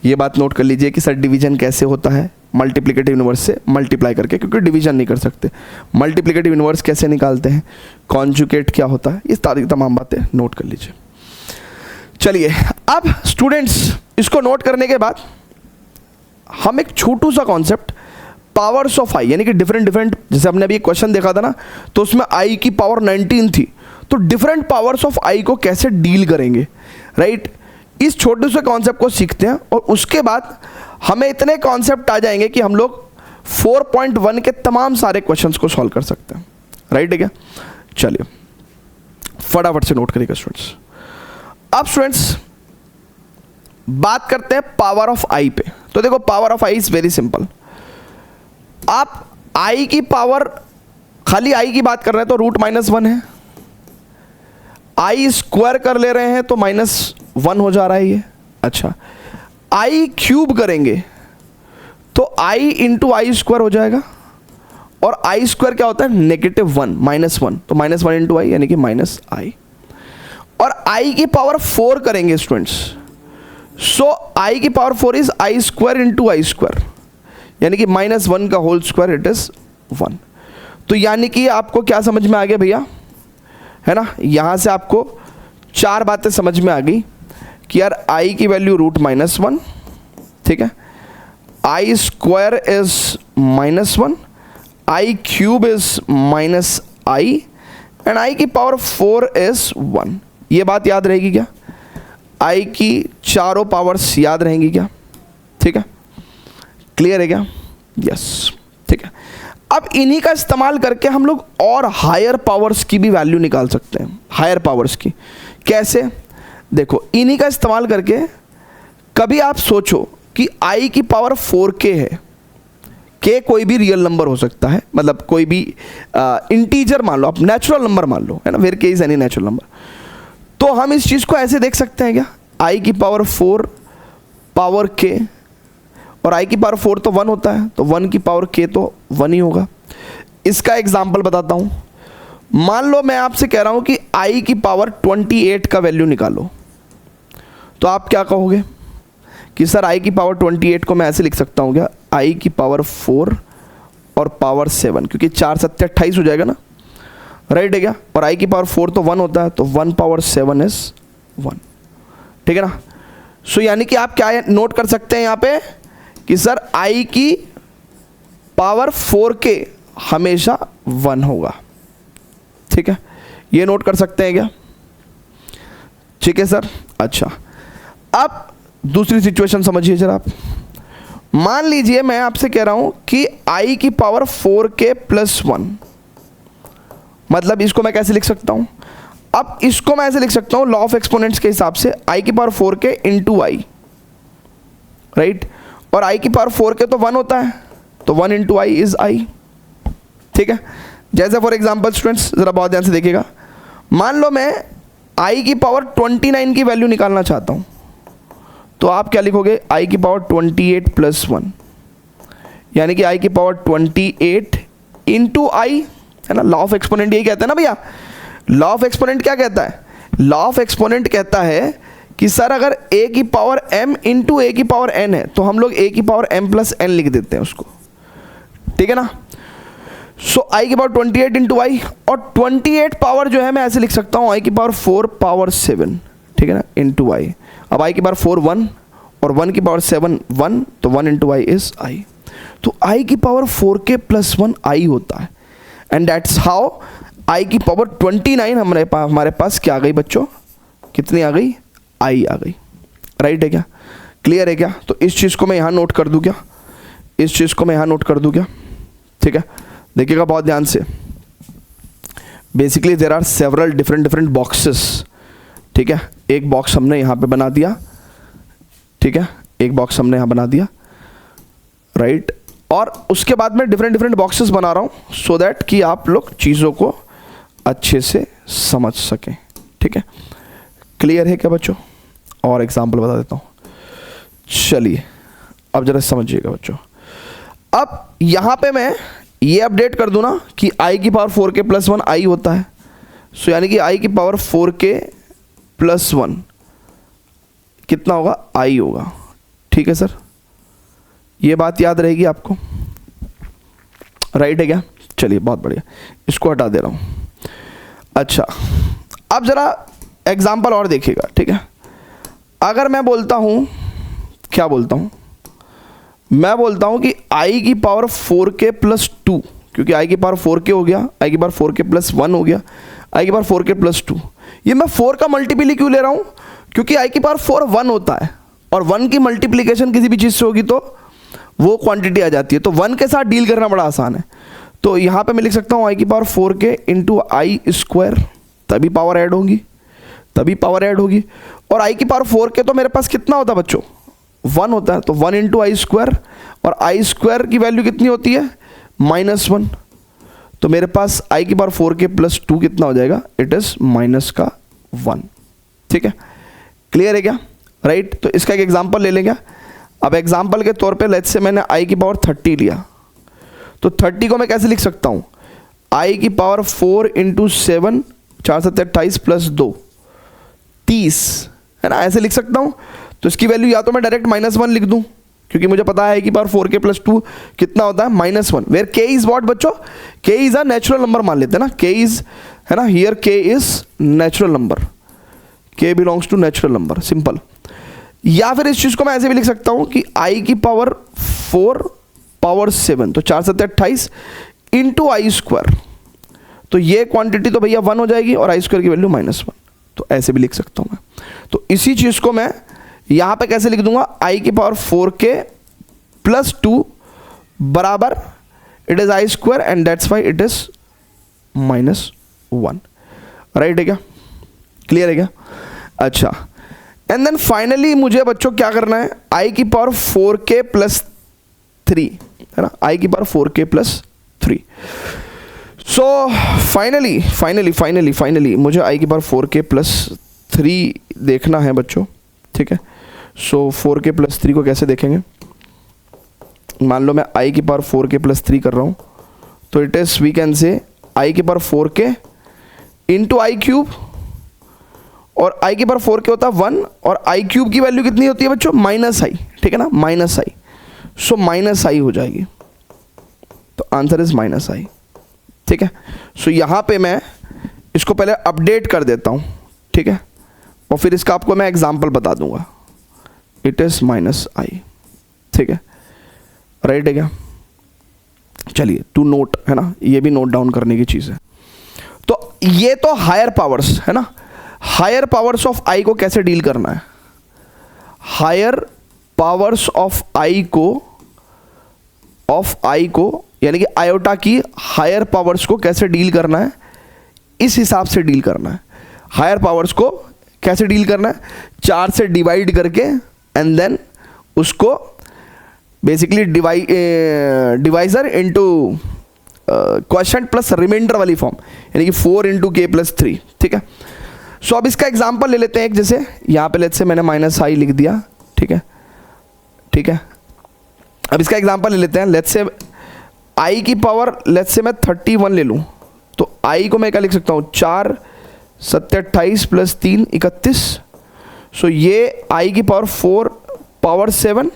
ये बात नोट कर लीजिए कि सर डिवीजन कैसे होता है मल्टीप्लिकेटिव इनवर्स से मल्टीप्लाई करके, क्योंकि डिवीजन नहीं कर सकते। मल्टीप्लिकेटिव इनवर्स कैसे निकालते हैं, कॉन्जुगेट क्या होता है, इस तारीख तमाम बातें नोट कर लीजिए। चलिए, अब स्टूडेंट्स इसको नोट करने के बाद हम एक छोटू सा कॉन्सेप्ट पावर्स ऑफ आई, यानी कि डिफरेंट, जैसे हमने अभी एक क्वेश्चन देखा था ना, तो उसमें आई की पावर 19 थी, तो डिफरेंट पावर्स ऑफ आई को कैसे डील करेंगे, राइट। इस छोटे से कॉन्सेप्ट को सीखते हैं, और उसके बाद हमें इतने कॉन्सेप्ट आ जाएंगे कि हम लोग 4.1 के तमाम सारे क्वेश्चंस को सॉल्व कर सकते हैं, राइट है क्या। चलिए फटाफट से नोट करिएगा स्टूडेंट्स। अब स्टूडेंट्स बात करते हैं पावर ऑफ आई पे। तो देखो, power of I is very simple. आप आई की पावर, खाली आई की बात कर रहे हैं तो √-1 है, आई स्क्वायर कर ले रहे हैं तो -1 हो जा रहा है ये। अच्छा, आई क्यूब करेंगे तो आई इंटू आई स्क्वायर हो जाएगा, और आई स्क्वायर क्या होता है, -1 -1, तो -1 इंटू आई यानी कि -i। और आई की पावर 4 करेंगे स्टूडेंट्स, सो आई की power 4 is I square into I square, यानी कि -1 का होल स्क्वायर इट इज 1। तो यानी कि आपको क्या समझ में आ गया भैया, है ना, यहाँ से आपको 4 बातें समझ में आ गई कि यार आई की वैल्यू √-1, ठीक है, i square is -1, i cube is -i, and i की पावर 4 इज 1। ये बात याद रहेगी क्या, आई की चारों पावर्स याद रहेंगी क्या, ठीक है, क्लियर है क्या, यस, ठीक है। अब इन्हीं का इस्तेमाल करके हम लोग और हायर पावर्स की भी वैल्यू निकाल सकते हैं। हायर पावर्स की कैसे, देखो, इन्हीं का इस्तेमाल करके कभी आप सोचो कि आई की पावर 4k है, k कोई भी रियल नंबर हो सकता है, मतलब कोई भी इंटीजर मान लो, आप नेचुरल नंबर मान लो, है ना, where k is any natural number. तो हम इस चीज़ को ऐसे देख सकते हैं क्या, आई की पावर 4 पावर k, और आई की पावर 4 तो 1 होता है, तो 1 की पावर k तो 1 ही होगा। इसका एग्जाम्पल बताता हूँ। मान लो मैं आपसे कह रहा हूँ कि आई की पावर 28 का वैल्यू निकालो, तो आप क्या कहोगे कि सर आई की पावर 28 को मैं ऐसे लिख सकता हूँ क्या, आई की पावर 4 और पावर 7, क्योंकि 4 7 28 हो जाएगा ना, राइट है क्या, और आई की पावर 4 तो 1 होता है, तो 1 पावर 7 इज 1, ठीक है ना। सो यानी कि आप क्या नोट कर सकते हैं यहाँ पे कि सर i की पावर 4k हमेशा 1 होगा। ठीक है, ये नोट कर सकते हैं क्या? ठीक है सर। अच्छा, अब दूसरी सिचुएशन समझिए जरा आप। मान लीजिए मैं आपसे कह रहा हूं कि i की पावर 4k प्लस 1, मतलब इसको मैं कैसे लिख सकता हूं? अब इसको मैं ऐसे लिख सकता हूं लॉ ऑफ एक्सपोनेंट्स के हिसाब से, i की पावर 4k इंटू आई, राइट। और i की पावर 4k तो 1 होता है, तो 1 इंटू आई इज आई। ठीक है, जैसे फॉर एग्जाम्पल स्टूडेंट्स जरा बहुत ध्यान से देखिएगा, मान लो मैं i की पावर 29 की वैल्यू निकालना चाहता हूं, तो आप क्या लिखोगे? i की पावर 28 प्लस 1, यानी कि i की पावर 28 इंटू आई, है ना। लॉ ऑफ एक्सपोनेंट यही कहता है ना भैया। लॉ ऑफ एक्सपोनेंट क्या कहता है? लॉ ऑफ एक्सपोनेंट कहता है कि सर अगर a की पावर m इंटू a की पावर n है, तो हम लोग a की पावर m प्लस n लिख देते हैं उसको। ठीक है ना। सो i की पावर 28 इंटू आई, और 28 पावर जो है मैं ऐसे लिख सकता हूँ i की पावर 4 पावर 7, ठीक है ना, इंटू आई। अब i की पावर 4 1 और 1 की पावर 7 1, तो 1 इंटू आई इज आई। तो i की पावर 4k प्लस 1 आई होता है, एंड दैट्स हाउ i की पावर 29 हमारे पास क्या आ गई बच्चों? कितनी आ गई? आई आ गई। राइट है क्या? क्लियर है क्या? तो इस चीज़ को मैं यहाँ नोट कर दूँ क्या? इस चीज़ को मैं यहाँ नोट कर दूँ क्या? ठीक है, देखिएगा बहुत ध्यान से। Basically there are several different boxes. ठीक है, एक बॉक्स हमने यहाँ पे बना दिया, ठीक है, एक बॉक्स हमने यहाँ बना दिया, राइट। और उसके बाद में डिफरेंट बॉक्सेस बना रहा हूँ सो दैट कि आप लोग चीज़ों को अच्छे से समझ सकें। ठीक है, क्लियर है क्या बच्चों? और एग्जाम्पल बता देता हूँ, चलिए अब जरा समझिएगा बच्चों। अब यहाँ पे मैं ये अपडेट कर दूँ ना कि i की पावर 4k प्लस 1 आई होता है, सो यानी कि i की पावर 4k प्लस 1 कितना होगा? आई होगा। ठीक है सर, ये बात याद रहेगी आपको, राइट है क्या? चलिए बहुत बढ़िया, इसको हटा दे रहा हूँ। अच्छा, अब ज़रा एग्जाम्पल और देखिएगा। ठीक है, अगर मैं बोलता हूँ, क्या बोलता हूँ? मैं बोलता हूँ कि i की पावर 4k प्लस 2, क्योंकि i की पावर 4k हो गया, i की पावर 4k प्लस 1 हो गया, i की पावर 4k प्लस 2। ये मैं 4 का मल्टीपल क्यों ले रहा हूँ? क्योंकि i की पावर 4 1 होता है, और 1 की मल्टीप्लिकेशन किसी भी चीज़ से होगी तो वो क्वांटिटी आ जाती है, तो 1 के साथ डील करना बड़ा आसान है। तो यहाँ पे मैं लिख सकता हूँ i की पावर 4k इंटू आई स्क्वायर, तभी पावर ऐड होगी, तभी पावर ऐड होगी। और i की पावर 4k तो मेरे पास कितना होता है बच्चों? 1 होता है, तो 1 इंटू आई स्क्वायर, और आई स्क्वायर की वैल्यू कितनी होती है? -1। तो मेरे पास i की पावर 4k प्लस 2 कितना हो जाएगा? It is -1। ठीक है, क्लियर है क्या? राइट। तो इसका एक एग्जांपल ले लेंगे। अब एग्जांपल के तौर पे लेट्स से मैंने i की पावर 30 लिया, तो 30 को मैं कैसे लिख सकता हूँ? i की पावर 4 इंटू 7, 4 7 28 प्लस 2 30, है ना, ऐसे लिख सकता हूँ। तो इसकी वैल्यू या तो मैं डायरेक्ट -1 लिख दूँ, क्योंकि मुझे पता है कि पावर 4k प्लस 2 कितना होता है? -1। वेयर k इज व्हाट बच्चों? k is a natural number मान लेते हैं ना, k इज, है ना, here k is natural number, k belongs to natural number, simple. या फिर इस चीज़ को मैं ऐसे भी लिख सकता हूँ कि i की पावर 4 पावर 7, तो 4 7 28 इंटू आई स्क्वायर, तो ये क्वांटिटी तो भैया 1 हो जाएगी, और आई स्क्वायर की वैल्यू -1, तो ऐसे भी लिख सकता हूँ मैं। तो इसी चीज़ को मैं यहाँ पे कैसे लिख दूंगा? i की पावर 4k प्लस 2 बराबर it is I square, and that's why it is -1। Right है क्या? क्लियर है क्या? अच्छा, एंड देन फाइनली मुझे बच्चों क्या करना है? i की पावर 4k प्लस 3, है ना, i की power 4k plus 3। So finally मुझे i की पावर 4k प्लस 3 देखना है बच्चों। ठीक है, सो 4k प्लस 3 को कैसे देखेंगे? मान लो मैं i की पावर 4k प्लस 3 कर रहा हूँ, तो it is we can say i की power 4k into I cube, और i की पावर 4k होता है 1, और आई क्यूब की वैल्यू कितनी होती है बच्चों? -i। ठीक है ना, -i, सो -i हो जाएगी, तो आंसर इज -i। ठीक है, सो यहाँ पे मैं इसको पहले अपडेट कर देता हूँ, ठीक है, और फिर इसका आपको मैं एग्जाम्पल बता दूंगा। It is -i। ठीक है, राइट है क्या? चलिए टू नोट है ना, ये भी नोट डाउन करने की चीज़ है। तो ये तो हायर पावर्स है ना, हायर पावर्स ऑफ आई को कैसे डील करना है, हायर पावर्स ऑफ आई को यानी कि आयोटा की हायर पावर्स को कैसे डील करना है, इस हिसाब से डील करना है। हायर पावर्स को कैसे डील करना है, 4 से डिवाइड करके एंड देन उसको basically divisor into quotient plus remainder वाली फॉर्म, यानी कि 4 इंटू के प्लस 3, ठीक है। सो अब इसका एग्जांपल ले लेते हैं एक, जैसे यहाँ पे लेट्स से मैंने माइनस आई लिख दिया, ठीक है, ठीक है। अब इसका एग्जांपल ले लेते हैं, लेट्स से आई की पावर लेट्स से मैं 31 ले लूँ, तो आई को मैं क्या लिख सकता हूँ, 4 7 28 प्लस 3 31। सो ये आई की power 4 power 7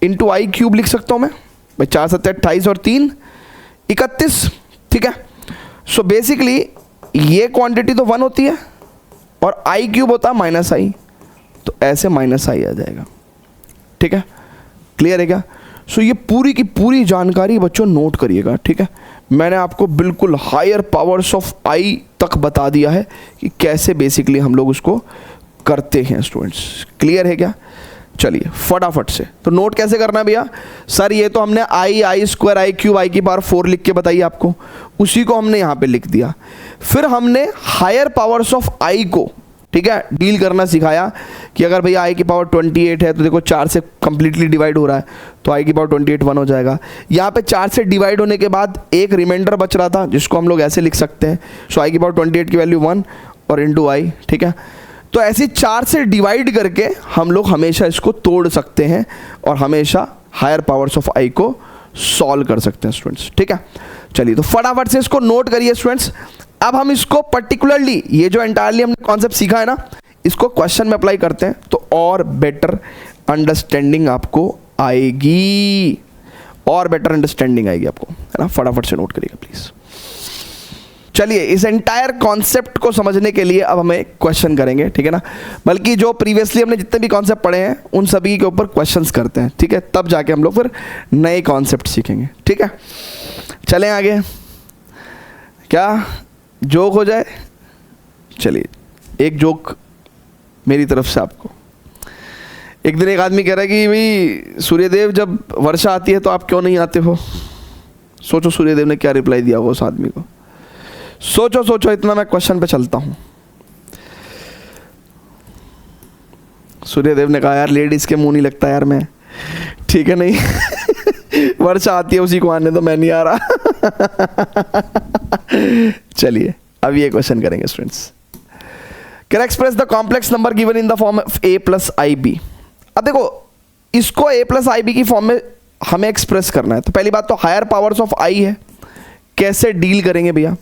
into I cube लिख सकता हूँ मैं भाई, 4 7 28 और 3 31, ठीक है। सो बेसिकली ये क्वांटिटी तो 1 होती है और आई क्यूब होता है माइनस आई, तो ऐसे माइनस आई आ जाएगा, ठीक है। क्लियर है क्या? सो ये पूरी की पूरी जानकारी बच्चों नोट करिएगा, ठीक है। मैंने आपको बिल्कुल हायर पावर्स ऑफ आई तक बता दिया है कि कैसे बेसिकली हम लोग उसको करते हैं स्टूडेंट्स। क्लियर है क्या? चलिए फटाफट से तो नोट कैसे करना है भैया। सर ये तो हमने आई स्क्वायर आई क्यूब आई की पावर 4 लिख के बताइए आपको, उसी को हमने यहाँ पे लिख दिया। फिर हमने हायर पावर्स ऑफ आई को, ठीक है, डील करना सिखाया कि अगर भैया आई की पावर 28 है तो देखो 4 से कंप्लीटली डिवाइड हो रहा है, तो आई की पावर 28 1 हो जाएगा। यहाँ पे 4 से डिवाइड होने के बाद एक रिमाइंडर बच रहा था जिसको हम लोग ऐसे लिख सकते हैं, सो आई की पावर 28 की वैल्यू 1 और इंटू आई, ठीक है। तो ऐसे 4 से डिवाइड करके हम लोग हमेशा इसको तोड़ सकते हैं और हमेशा हायर पावर्स ऑफ आई को सॉल्व कर सकते हैं स्टूडेंट्स, ठीक है। चलिए तो फटाफट से इसको नोट करिए स्टूडेंट्स। अब हम इसको पर्टिकुलरली ये जो एंटायरली हमने कॉन्सेप्ट सीखा है ना, इसको क्वेश्चन में अप्लाई करते हैं तो और बेटर अंडरस्टैंडिंग आपको आएगी, और बेटर अंडरस्टैंडिंग आएगी आपको, है ना। फटाफट से नोट करिएगा प्लीज। चलिए इस एंटायर कॉन्सेप्ट को समझने के लिए अब हमें क्वेश्चन करेंगे, ठीक है ना। बल्कि जो प्रीवियसली हमने जितने भी कॉन्सेप्ट पढ़े हैं उन सभी के ऊपर क्वेश्चंस करते हैं, ठीक है, तब जाके हम लोग फिर नए कॉन्सेप्ट सीखेंगे, ठीक है। चलें आगे, क्या जोक हो जाए? चलिए एक जोक मेरी तरफ से आपको। एक दिन एक आदमी कह रहा है कि भाई सूर्यदेव जब वर्षा आती है तो आप क्यों नहीं आते हो। सोचो सूर्यदेव ने क्या रिप्लाई दिया होगा उस आदमी को। सोचो सोचो, इतना मैं क्वेश्चन पे चलता हूं। सूर्यदेव ने कहा यार लेडीज के मुंह नहीं लगता यार मैं, ठीक है नहीं वर्षा आती है उसी को आने तो मैं नहीं आ रहा चलिए अब ये क्वेश्चन करेंगे students. Can express the complex number given in the form of a plus I B. अब देखो इसको a प्लस आई बी की फॉर्म में हमें एक्सप्रेस करना है, तो पहली बात तो हायर पावर्स ऑफ i है, कैसे डील करेंगे भैया।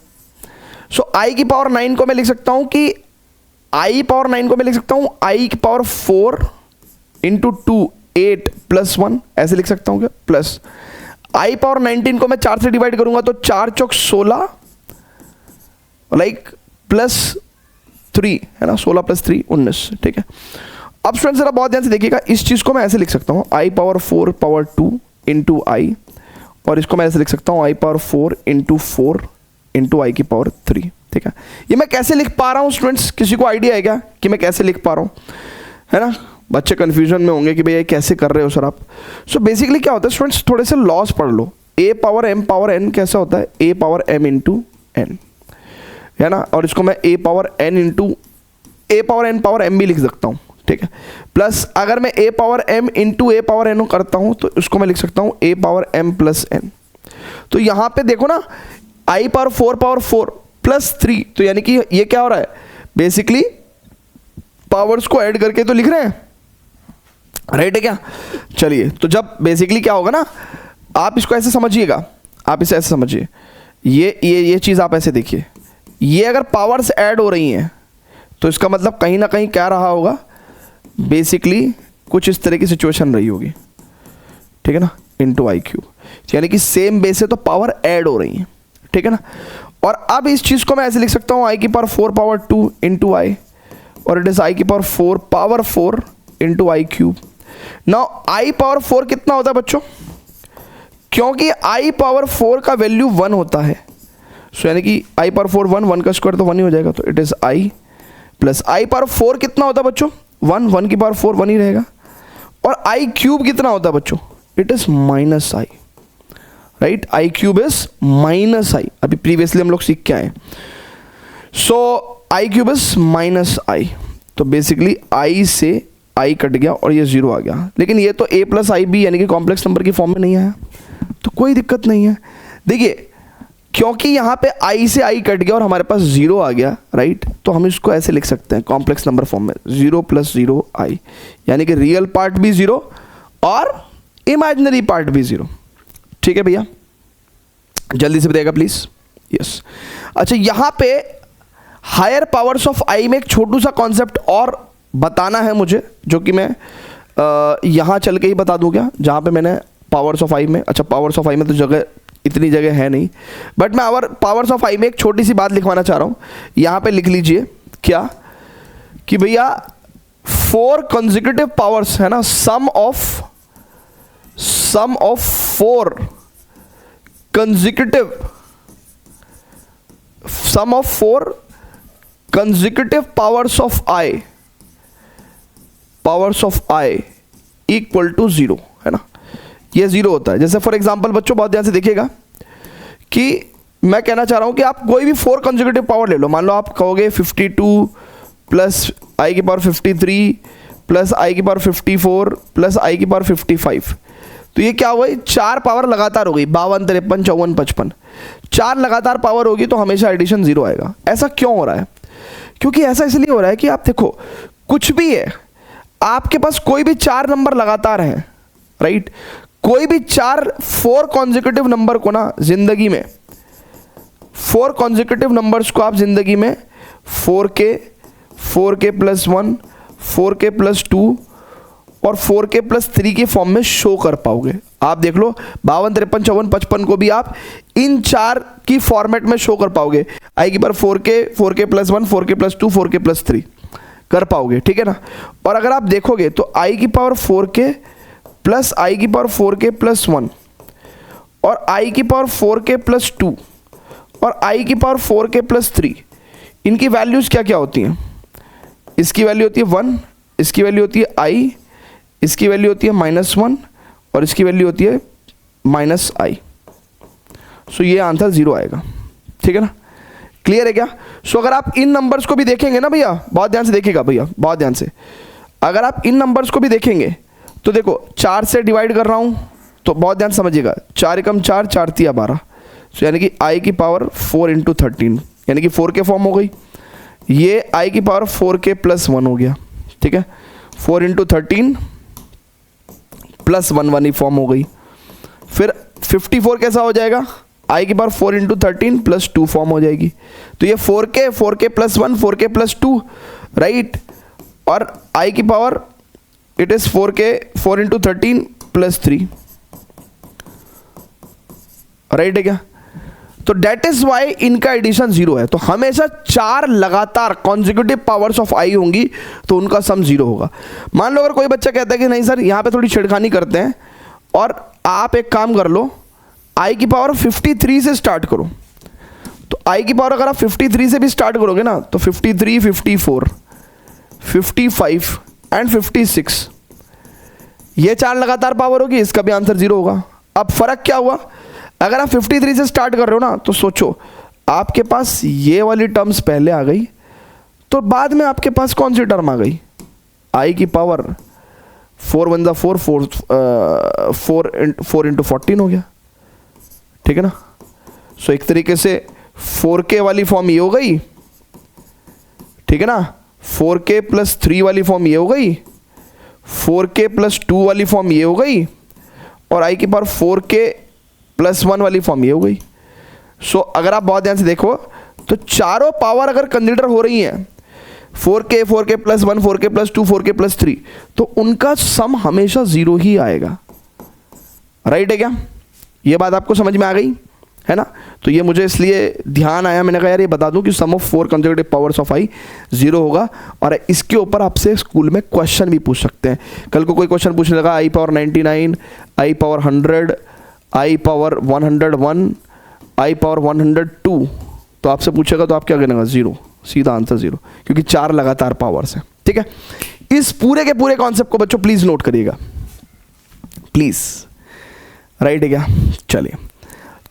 सो i की पावर 9 को मैं लिख सकता हूं कि i पावर 9 को मैं लिख सकता हूं i की पावर 4 इंटू 2 8 प्लस 1, ऐसे लिख सकता हूं क्या, प्लस i पावर 19 को मैं 4 से डिवाइड करूंगा तो 4 चौक 16 लाइक प्लस 3 है ना, 16 प्लस 3 19, ठीक है। अब स्टूडेंट जरा बहुत ध्यान से देखिएगा, इस चीज को मैं ऐसे लिख सकता हूं i पावर 4 पावर 2 इंटू आई, और इसको मैं ऐसे लिख सकता हूं i पावर 4 इंटू 4 इंटू आई की पावर 3, ठीक है। ये मैं कैसे लिख पा रहा हूं स्टूडेंट्स, किसी को आइडिया है क्या कि मैं कैसे लिख पा रहा हूं, है ना। बच्चे कंफ्यूजन में होंगे कि भैया कैसे कर रहे हो सर आप। सो बेसिकली क्या होता है स्टूडेंट्स, थोड़े से लॉस पढ़ लो। a power m power n कैसा होता है, a power m into n, है ना, और इसको मैं a power n into a power n power m भी लिख सकता हूँ, ठीक है। प्लस अगर मैं a power m into a power n करता हूँ तो इसको मैं लिख सकता हूँ a power m plus n। तो यहाँ पे देखो ना i पावर 4 प्लस 3, तो यानी कि ये क्या हो रहा है, बेसिकली पावर्स को ऐड करके तो लिख रहे हैं, राइट है क्या। चलिए तो जब बेसिकली क्या होगा ना, आप इसको ऐसे समझिएगा, आप इसे ऐसे समझिए, ये चीज़ आप ऐसे देखिए, ये अगर पावर्स ऐड हो रही हैं तो इसका मतलब कहीं ना कहीं क्या रहा होगा, बेसिकली कुछ इस तरह की सिचुएशन रही होगी, ठीक है ना, इंटू आई क्यूब, यानी कि सेम बेस से तो पावर ऐड हो रही है, ठीक है ना। और अब इस चीज़ को मैं ऐसे लिख सकता हूँ आई की पावर 4 पावर 2 इंटू आई, और इट इज आई की power 4 power 4 into I cube. Now I power 4 कितना होता है बच्चों, क्योंकि आई पावर 4 का वैल्यू 1 होता है, सो यानी कि आई पावर 4 1 का स्क्वायर तो 1 ही हो जाएगा, तो it is I plus I power 4 कितना होता है बच्चों, 1 की पावर 4 1 ही रहेगा, और आई क्यूब कितना होता है बच्चों, it is minus i, right, i cube is minus i, अभी प्रीवियसली हम लोग सीख के आए, so i cube is minus i, तो बेसिकली आई से आई कट गया और ये 0 आ गया, लेकिन ये तो a प्लस आई बी यानी कि कॉम्प्लेक्स नंबर की फॉर्म में नहीं आया, तो कोई दिक्कत नहीं है। देखिए क्योंकि यहाँ पे i से i कट गया और हमारे पास 0 आ गया, राइट, तो हम इसको ऐसे लिख सकते हैं कॉम्प्लेक्स नंबर फॉर्म में, 0 + 0 i, यानी कि रियल पार्ट भी 0 और इमेजिनरी पार्ट भी 0। ठीक है भैया, जल्दी से बताइएगा प्लीज। यस, अच्छा यहाँ पे हायर पावर्स ऑफ i में एक छोटू सा कॉन्सेप्ट और बताना है मुझे, जो कि मैं यहाँ चल के ही बता दूँ क्या, जहाँ पे मैंने पावर्स ऑफ i में, अच्छा पावर्स ऑफ i में तो जगह इतनी जगह है नहीं, बट मैं पावर्स ऑफ i में एक छोटी सी बात लिखवाना चाह रहा हूँ, यहाँ पे लिख लीजिए क्या, कि भैया 4 कंसेक्यूटिव पावर्स है ना, sum of 4 consecutive powers of i equal to 0 है ना, ये 0 होता है। जैसे फॉर एग्जांपल बच्चों बहुत ध्यान से देखिएगा कि मैं कहना चाह रहा हूं कि आप कोई भी 4 कंसेक्यूटिव पावर ले लो, मान लो आप कहोगे 52 प्लस आई की पावर 53 प्लस आई की पावर 54 प्लस आई की पावर 55, तो ये क्या हुआ, 4 पावर लगातार हो गई, 52 53 54 55, 4 लगातार पावर होगी तो हमेशा एडिशन 0 आएगा। ऐसा क्यों हो रहा है, क्योंकि ऐसा इसलिए हो रहा है कि आप देखो कुछ भी है, आपके पास कोई भी 4 नंबर लगातार हैं, राइट, कोई भी 4 कॉन्सेक्यूटिव नंबर को ना जिंदगी में, 4 कॉन्सेक्यूटिव नंबर्स को आप जिंदगी में 4k + 1 4k + 2 और 4k + 3 के फॉर्म में शो कर पाओगे। आप देख लो 52 53 54 55 को भी आप इन 4 की फॉर्मेट में शो कर पाओगे, आई की पावर 4k + 1 4k + 2 4k + 3 कर पाओगे, ठीक है ना। और अगर आप देखोगे तो आई की पावर 4k प्लस आई की पावर 4k + 1 और आई की पावर 4k + 2 और आई की पावर 4k + 3, इनकी वैल्यूज क्या क्या होती हैं, इसकी वैल्यू होती है 1, इसकी वैल्यू होती है i, इसकी वैल्यू होती है -1 और इसकी वैल्यू होती है -i, सो ये आंसर 0 आएगा, ठीक है ना, क्लियर है क्या। सो अगर आप इन नंबर्स को भी देखेंगे ना भैया, बहुत ध्यान से देखिएगा भैया, बहुत ध्यान से, अगर आप इन नंबर्स को भी देखेंगे तो देखो 4 से डिवाइड कर रहा हूं, तो बहुत ध्यान समझिएगा, 4 × 4 4 × 12, सो यानी कि i की पावर 4 × 13 यानी कि 4k फॉर्म हो गई, ये i की पावर 4k + 1 हो गया, ठीक है, 4 × 13 + 1 1 ही फॉर्म हो गई। फिर 54 कैसा हो जाएगा, i की पावर 4 × 13 + 2 फॉर्म हो जाएगी, तो ये 4k + 1 4k + 2, राइट, और i की power it is 4k 4 × 13 + 3, right है क्या। तो डेट इज वाई इनका एडिशन 0 है, तो हमेशा 4 लगातार कॉन्सेक्यूटिव पावर्स ऑफ i होंगी तो उनका सम 0 होगा। मान लो अगर कोई बच्चा कहता है कि नहीं सर यहाँ पे थोड़ी छिड़खानी करते हैं, और आप एक काम कर लो, i की पावर 53 से स्टार्ट करो, तो i की पावर अगर आप 53 से भी स्टार्ट करोगे ना, तो 53 54 55 एंड 56, ये 4 लगातार पावर होगी, इसका भी आंसर 0 होगा। अब फर्क क्या हुआ, अगर आप 53 से स्टार्ट कर रहे हो ना, तो सोचो आपके पास ये वाली टर्म्स पहले आ गई, तो बाद में आपके पास कौन सी टर्म आ गई, i की पावर 4 1 4 4 × 14 हो गया, ठीक है ना। सो एक तरीके से 4k वाली फॉर्म ये हो गई, ठीक है ना, 4k + 3 वाली फॉर्म ये हो गई, 4k + 2 वाली फॉर्म ये हो गई, और i की पावर 4k + 1 वाली फॉर्म ये हो गई। सो अगर आप बहुत ध्यान से देखो तो चारों पावर अगर कंसीडर हो रही हैं, 4k + 1 4k + 2 4k + 3, तो उनका सम हमेशा 0 ही आएगा, राइट है क्या। ये बात आपको समझ में आ गई है ना। तो ये मुझे इसलिए ध्यान आया, मैंने कहा यार ये बता दूं कि sum of 4 consecutive powers of i 0 होगा, और इसके ऊपर आपसे स्कूल में क्वेश्चन भी पूछ सकते हैं। कल को कोई क्वेश्चन पूछने लगा i power 99, i power 100, I power 101, I power 102, तो आपसे पूछेगा तो आप क्या करेंगे? 0, सीधा आंसर 0, क्योंकि 4 लगातार पावर्स हैं। ठीक है, इस पूरे के पूरे कॉन्सेप्ट को बच्चों प्लीज नोट करिएगा, प्लीज। राइट है क्या? चलिए,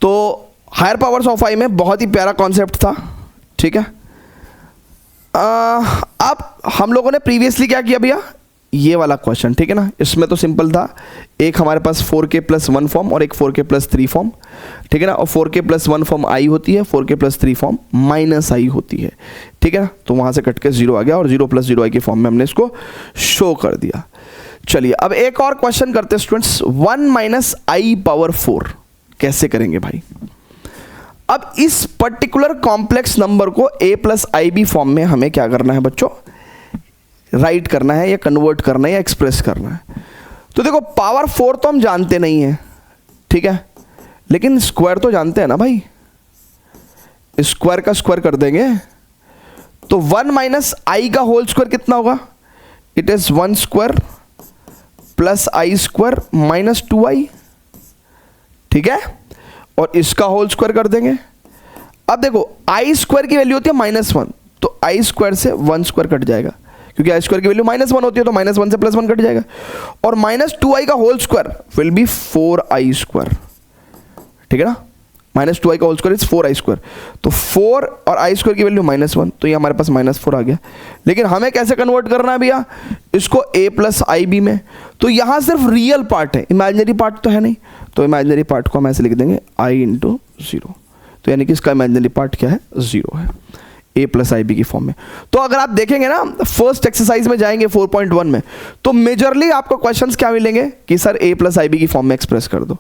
तो हायर पावर्स ऑफ आई में बहुत ही प्यारा कॉन्सेप्ट था। ठीक है, अब हम लोगों ने प्रीवियसली क्या किया भैया? ये वाला क्वेश्चन, ठीक है ना, इसमें तो सिंपल था, एक हमारे पास 4k+1 फॉर्म और एक 4k+3 फॉर्म, ठीक है ना, और 4k+1 फॉर्म आई होती है, 4k+3 फॉर्म माइनस आई होती है। ठीक है ना, तो वहां से कट के 0 आ गया और 0+0i के फॉर्म में हमने इसको शो कर दिया। चलिए, अब एक और क्वेश्चन करते हैं स्टूडेंट्स, 1 - i⁴ कैसे करेंगे भाई? अब इस पर्टिकुलर कॉम्प्लेक्स नंबर को a+ib फॉर्म में हमें क्या करना है बच्चों? राइट करना है या कन्वर्ट करना है या एक्सप्रेस करना है। तो देखो, पावर 4 तो हम जानते नहीं है, ठीक है, लेकिन स्क्वायर तो जानते हैं ना भाई, स्क्वायर का स्क्वायर कर देंगे तो 1 - i का होल स्क्वायर कितना होगा? It is 1² + i² - 2i। ठीक है, और इसका होल स्क्वायर कर देंगे। अब देखो, i² की वैल्यू होती है -1, तो i² से 1² कट जाएगा, क्योंकि i² की वैल्यू -1 होती है, तो -1 से +1 कट जाएगा, और -2i का whole square will be 4i²। ठीक है ना, -2i का होल स्क्वायर इज 4i², तो 4 और i² की वैल्यू -1, तो ये हमारे पास -4 आ गया। लेकिन हमें कैसे कन्वर्ट करना है भैया इसको? a+ib में। तो यहाँ सिर्फ रियल पार्ट है, इमेजिनरी पार्ट तो है नहीं, तो इमेजिनरी पार्ट को हम ऐसे लिख देंगे i × 0, तो यानी कि इसका इमेजिनरी पार्ट क्या है? 0 है, a+ib की फॉर्म में। तो अगर आप देखेंगे ना, फर्स्ट एक्सरसाइज में जाएंगे 4.1 में, तो मेजरली आपको क्वेश्चंस क्या मिलेंगे कि सर a+ib की फॉर्म में एक्सप्रेस कर दो,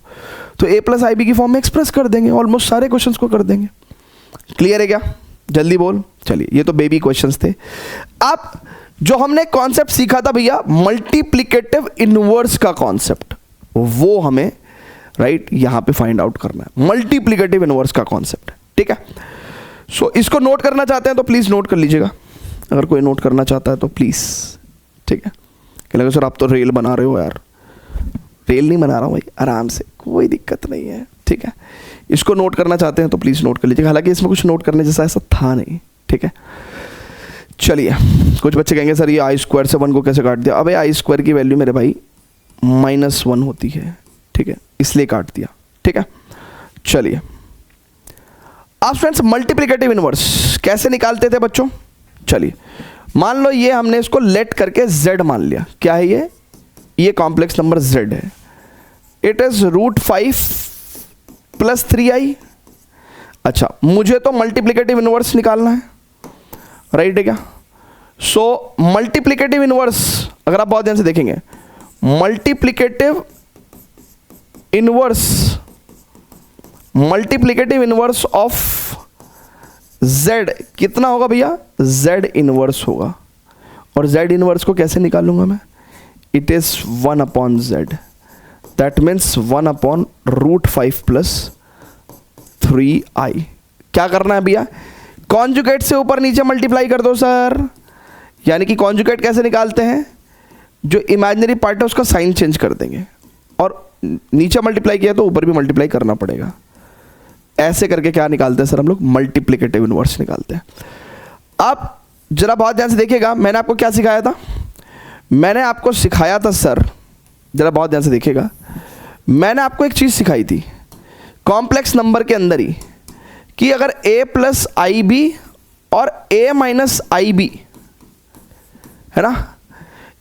तो a+ib की फॉर्म में एक्सप्रेस कर देंगे, ऑलमोस्ट सारे क्वेश्चंस को कर देंगे। क्लियर है क्या? जल्दी बोल। चलिए, ये तो बेबी क्वेश्चंस थे। अब जो हमने कॉन्सेप्ट सीखा था भैया, मल्टीप्लिकेटिव इनवर्स का कॉन्सेप्ट, वो हमें राइट यहां पे फाइंड आउट करना है, मल्टीप्लिकेटिव इनवर्स का कॉन्सेप्ट। ठीक है, सो इसको नोट करना चाहते हैं तो प्लीज नोट कर लीजिएगा, अगर कोई नोट करना चाहता है तो प्लीज। ठीक है, कहलेगा सर आप तो रेल बना रहे हो यार। रेल नहीं बना रहा हूं भाई, आराम से, कोई दिक्कत नहीं है। ठीक है, इसको नोट करना चाहते हैं तो प्लीज नोट कर लीजिएगा, हालांकि इसमें कुछ नोट करने जैसा ऐसा था नहीं। ठीक है, चलिए, कुछ बच्चे कहेंगे सर ये i² से 1 को कैसे काट दिया? अबे i² की वैल्यू मेरे भाई -1 होती है, ठीक है, इसलिए काट दिया। ठीक है, चलिए, अब फ्रेंड्स मल्टीप्लिकेटिव इनवर्स कैसे निकालते थे बच्चों? चलिए, मान लो ये हमने इसको लेट करके z मान लिया। क्या है ये कॉम्प्लेक्स नंबर z है, इट इज √5 + 3i। अच्छा, मुझे तो मल्टीप्लिकेटिव इनवर्स निकालना है, राइट है क्या? सो मल्टीप्लिकेटिव इनवर्स, अगर आप बहुत ध्यान से देखेंगे, मल्टीप्लिकेटिव इनवर्स ऑफ z कितना होगा भैया? z इनवर्स होगा, और z इनवर्स को कैसे निकालूंगा मैं? It is 1/z, that means 1/√5 + 3i। क्या करना है भैया? कॉन्जुगेट से ऊपर नीचे मल्टीप्लाई कर दो सर, यानी कि कॉन्जुगेट कैसे निकालते हैं? जो इमेजिनरी पार्ट है उसका साइन चेंज कर देंगे, और नीचे मल्टीप्लाई किया तो ऊपर भी मल्टीप्लाई करना पड़ेगा। ऐसे करके क्या निकालते हैं सर हम लोग? मल्टीप्लिकेटिव इनवर्स निकालते हैं। अब जरा बहुत ध्यान से देखिएगा, मैंने आपको क्या सिखाया था? मैंने आपको सिखाया था सर, जरा बहुत ध्यान से देखिएगा, मैंने आपको एक चीज सिखाई थी कॉम्प्लेक्स नंबर के अंदर ही, कि अगर a+ib और a-ib है ना,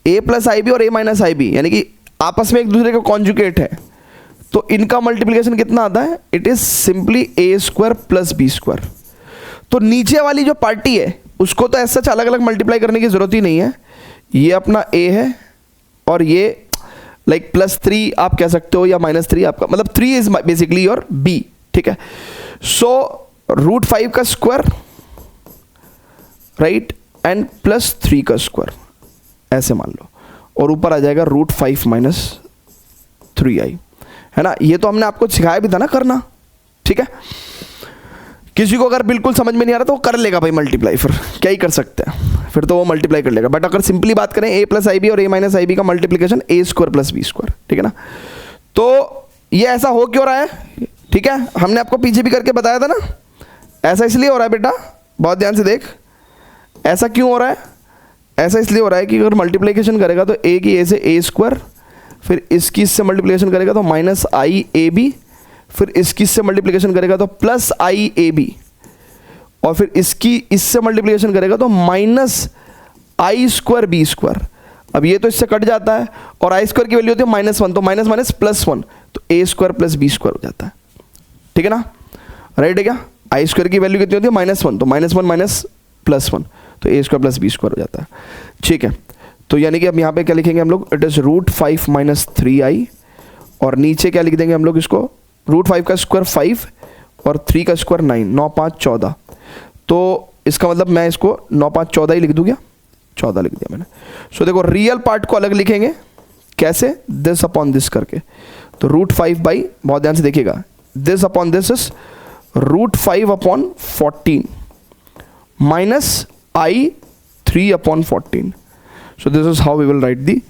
a+ib और a-ib यानी कि आपस में एक दूसरे का कॉन्जुगेट है, तो इनका मल्टीप्लिकेशन कितना आता है? It is simply a² + b²। तो नीचे वाली जो पार्टी है उसको तो ऐसा अलग अलग मल्टीप्लाई करने की जरूरत ही नहीं है, ये अपना a है और ये लाइक +3 आप कह सकते हो, या -3 आपका, मतलब 3 इज बेसिकली योर b। ठीक है, सो √5 का स्क्वायर राइट एंड +3 का स्क्वायर, ऐसे मान लो, और ऊपर आ जाएगा √5 - 3i, है ना। ये तो हमने आपको सिखाया भी था ना करना। ठीक है, किसी को अगर बिल्कुल समझ में नहीं आ रहा तो वो कर लेगा भाई मल्टीप्लाई, फिर क्या ही कर सकते हैं, फिर तो वो मल्टीप्लाई कर लेगा। बट अगर सिंपली बात करें a+ib और a-ib का मल्टीप्लिकेशन a² + b², ठीक है ना। तो ये ऐसा हो क्यों रहा है, ठीक है, हमने आपको पीछे भी करके बताया था ना, ऐसा इसलिए हो रहा है बेटा, बहुत ध्यान से देख, ऐसा क्यों हो रहा है, ऐसा इसलिए हो रहा है कि अगर मल्टीप्लिकेशन करेगा तो ए की ए से ए स्क्वायर, फिर इसकी इससे मल्टीप्लिकेशन करेगा तो माइनस आई ए बी, फिर इसकी इससे मल्टीप्लिकेशन करेगा तो प्लस आई ए बी, और फिर इसकी इससे मल्टीप्लिकेशन करेगा तो माइनस आई स्क्वायर बी स्क्वायर। अब ये तो इससे कट जाता है और आई स्क्वायर की वैल्यू होती है -1, तो माइनस माइनस +1, तो ए स्क्वायर प्लस बी स्क्वायर हो जाता है, ठीक है ना, राइट है क्या। आई स्क्वायर की वैल्यू कितनी होती है -1, तो -1 माइनस +1, तो ए स्क्वायर प्लस बी स्क्वायर हो जाता है, ठीक है। तो यानी कि अब यहाँ पे क्या लिखेंगे हम लोग, इट इज़ √5 - 3i, और नीचे क्या लिख देंगे हम लोग इसको, √5 का स्क्वायर 5 और 3 का स्क्वायर 9, 9 5 14, तो इसका मतलब मैं इसको 9 5 14 ही लिख दूँ क्या, 14 लिख दिया मैंने। सो देखो रियल पार्ट को अलग लिखेंगे कैसे, दिस अपॉन दिस करके, तो √5 बाई, बहुत ध्यान से देखिएगा, this upon this is √5/14 minus I 3/14। So this is how we will write the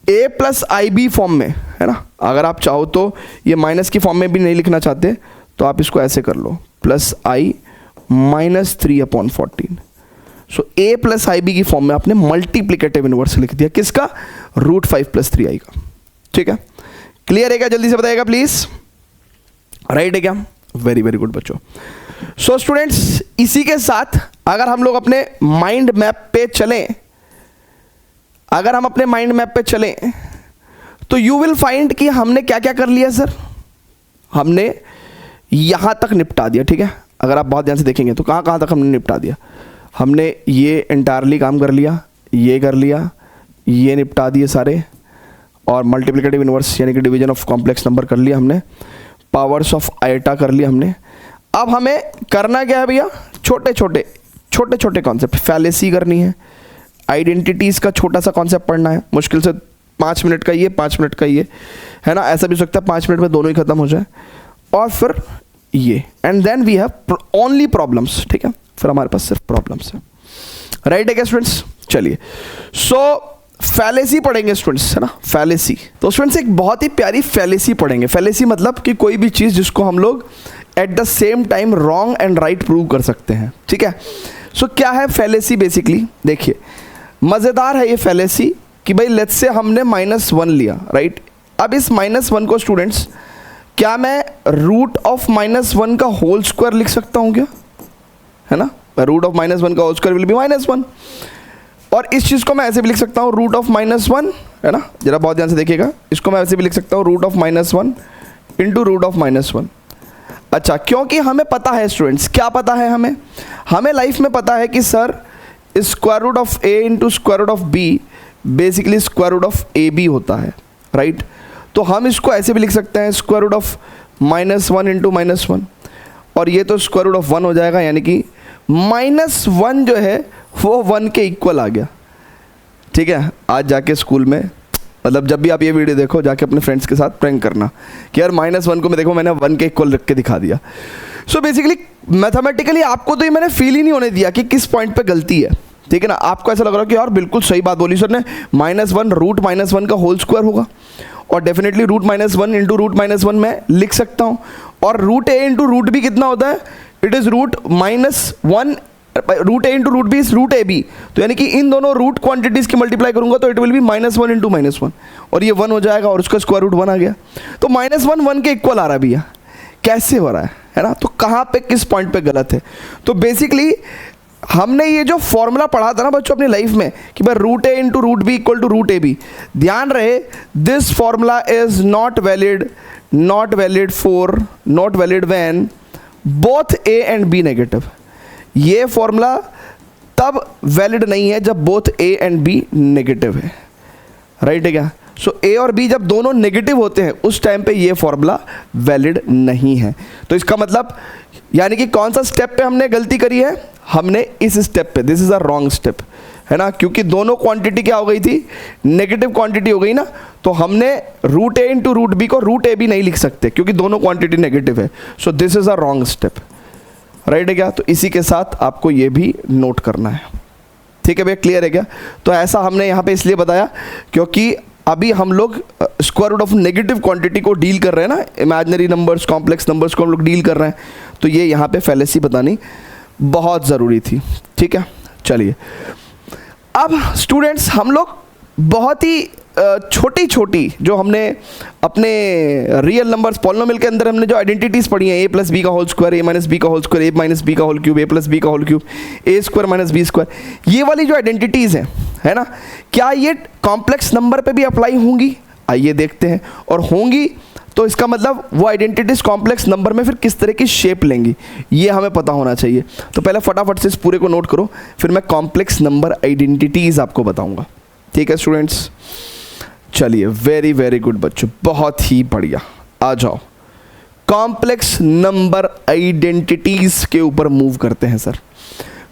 a plus I B form में, है ना। अगर आप चाहो तो ये माइनस की फॉर्म में भी नहीं लिखना चाहते तो आप इसको ऐसे कर लो, plus i minus 3/14। So a plus I B की फॉर्म में आपने मल्टीप्लिकेटिव इनवर्स लिख दिया, किसका, √5 + 3i का, ठीक है। क्लियर है क्या, जल्दी से बताइएगा प्लीज, राइट है क्या, वेरी वेरी गुड बच्चों। सो स्टूडेंट्स, इसी के साथ अगर हम लोग अपने माइंड मैप पे चलें, अगर हम अपने माइंड मैप पे चलें तो यू विल फाइंड कि हमने क्या क्या कर लिया सर, हमने यहां तक निपटा दिया, ठीक है। अगर आप बहुत ध्यान से देखेंगे तो कहां कहां तक हमने निपटा दिया, हमने ये एंटायरली काम कर लिया, ये कर लिया, ये निपटा दिए सारे, और मल्टीप्लिकेटिव इनवर्स यानी कि डिवीजन ऑफ कॉम्प्लेक्स नंबर कर लिया हमने, पावर्स ऑफ आयटा कर लिया हमने। अब हमें करना क्या है भैया, छोटे छोटे कॉन्सेप्ट, फैलेसी करनी है, आइडेंटिटीज़ का छोटा सा कॉन्सेप्ट पढ़ना है, मुश्किल से 5 मिनट का ये 5 मिनट का ये, है ना, ऐसा भी हो सकता है 5 मिनट में दोनों ही खत्म हो जाए, और फिर ये, and then we have only problems, ठीक है, फिर हमारे पास सिर्फ प्रॉब्लम्स है, राइट है क्या स्टूडेंट्स। चलिए, सो फैलेसी पढ़ेंगे स्टूडेंट्स, है ना, फैलेसी। तो स्टूडेंट्स एक बहुत ही प्यारी फैलेसी पढ़ेंगे। फैलेसी मतलब कि कोई भी चीज़ जिसको हम लोग at the same time wrong and right prove कर सकते हैं, ठीक है। सो क्या है फैलेसी, बेसिकली देखिए मज़ेदार है ये फैलेसी कि भाई लेट्स से हमने -1 लिया, राइट। अब इस -1 को स्टूडेंट्स क्या मैं √(-1) का होल स्क्वायर लिख सकता हूँ क्या, है ना, √(-1) का होल स्क्वायर विल बी -1, और इस चीज़ को मैं ऐसे भी लिख सकता हूँ √(-1), है ना, जरा बहुत ध्यान से देखिएगा, इसको मैं ऐसे भी लिख सकता हूँ √(-1) इंटू √(-1). अच्छा, क्योंकि हमें पता है स्टूडेंट्स, क्या पता है हमें लाइफ में पता है कि sir √(a into √b basically √(ab) होता है, राइट। तो हम इसको ऐसे भी लिख सकते हैं √(-1) इंटू -1, और ये तो √(1) हो जाएगा, यानी कि -1 जो है वो 1 के इक्वल आ गया, ठीक है। आज जाके स्कूल में, मतलब जब भी आप ये वीडियो देखो जाके अपने फ्रेंड्स के साथ प्रैंक करना कि यार -1 को मैं देखो मैंने 1 के इक्वल रख के दिखा दिया। सो बेसिकली मैथमेटिकली आपको तो ये मैंने फील ही नहीं होने दिया कि किस पॉइंट पे गलती है, ठीक है ना। आपको ऐसा लग रहा है कि यार बिल्कुल सही बात बोली सर ने, -1 √(-1) का होल स्क्वायर होगा, और डेफिनेटली √(-1) इंटू √(-1) मैं लिख सकता हूँ, और √(a) इंटू √b कितना होता है, it is √-1, √(a) into √b is √ab, तो यानी कि इन दोनों रूट क्वांटिटीज़ की मल्टीप्लाई करूंगा तो इट विल बी -1 इंटू -1, और ये 1 हो जाएगा और उसका स्क्वायर रूट 1 आ गया, तो -1 के इक्वल आ रहा है भैया, कैसे हो रहा है ना। तो कहाँ पे किस पॉइंट पे गलत है, तो बेसिकली हमने ये जो फॉर्मूला पढ़ा था ना बच्चों अपनी लाइफ में कि भाई √(a) into √b equal to √ab, ध्यान रहे this formula is not valid when both a and b negative. ये फॉर्मूला तब वैलिड नहीं है जब both a and b negative है, राइट है क्या। सो a और b जब दोनों नेगेटिव होते हैं उस टाइम पे ये फॉर्मूला वैलिड नहीं है। तो इसका मतलब यानी कि कौन सा स्टेप पे हमने गलती करी है, हमने इस स्टेप पे, this is a wrong step, है ना, क्योंकि दोनों क्वांटिटी क्या हो गई थी, नेगेटिव क्वांटिटी हो गई ना, तो हमने √(a) इंटू √b को √ab नहीं लिख सकते क्योंकि दोनों क्वांटिटी नेगेटिव है। सो this is a wrong step, right है क्या। तो इसी के साथ आपको ये भी नोट करना है, ठीक है भैया, क्लियर है क्या। तो ऐसा हमने यहाँ पे इसलिए बताया क्योंकि अभी हम लोग square root of negative quantity को डील कर रहे हैं ना, इमेजिनरी नंबर्स, कॉम्प्लेक्स नंबर्स को हम लोग डील कर रहे हैं, तो ये यहाँ पे फैलेसी बतानी बहुत ज़रूरी थी। ठीक है, चलिए अब स्टूडेंट्स हम लोग बहुत ही छोटी छोटी जो हमने अपने रियल नंबर्स पॉलिनोमियल के अंदर हमने जो आइडेंटिटीज़ पढ़ी हैं, ए प्लस बी का होल स्क्वायर, ए माइनस बी का होल स्क्वायर, ए माइनस बी का होल क्यूब, ए प्लस बी का होल क्यूब, ए स्क्वायर माइनस बी स्क्वायर, ये वाली जो आइडेंटिटीज़ हैं, है ना, क्या ये कॉम्प्लेक्स नंबर पे भी अप्लाई होंगी? आइए देखते हैं। और होंगी तो इसका मतलब वो आइडेंटिटीज़ कॉम्प्लेक्स नंबर में फिर किस तरह की शेप लेंगी, ये हमें पता होना चाहिए। तो पहले फटाफट से इस पूरे को नोट करो, फिर मैं कॉम्प्लेक्स नंबर आइडेंटिटीज़ आपको बताऊँगा। ठीक है स्टूडेंट्स, चलिए वेरी वेरी गुड बच्चों, बहुत ही बढ़िया। आ जाओ कॉम्प्लेक्स नंबर आइडेंटिटीज के ऊपर मूव करते हैं सर।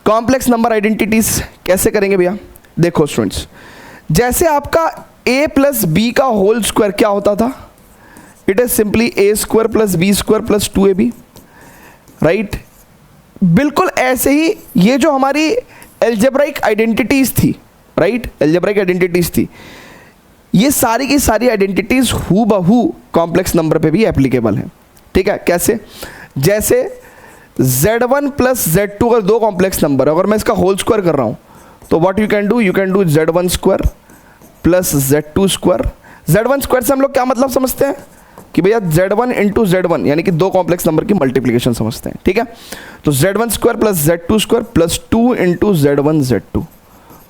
कॉम्प्लेक्स नंबर आइडेंटिटीज कैसे करेंगे भैया? देखो स्टूडेंट्स, जैसे आपका a प्लस बी का होल स्क्वायर क्या होता था, it is simply A square plus B square plus 2ab, right. बिल्कुल ऐसे ही ये जो हमारी एल्जेब्राइक आइडेंटिटीज थी, राइट, एल्जेब्राइक आइडेंटिटीज थी, ये सारी की सारी आइडेंटिटीज हूबहू कॉम्प्लेक्स नंबर पे भी एप्लीकेबल हैं। ठीक है, कैसे? जैसे z1 प्लस z2 अगर दो कॉम्प्लेक्स नंबर है, अगर मैं इसका होल स्क्वायर कर रहा हूँ तो what you can do z1 square plus z2 square. z1 square से हम लोग क्या मतलब समझते हैं कि भैया z1 इंटू z1 यानी कि दो कॉम्प्लेक्स नंबर की मल्टीप्लीकेशन समझते हैं। ठीक है, तो z1 square plus z2 square plus 2 into z1 z2,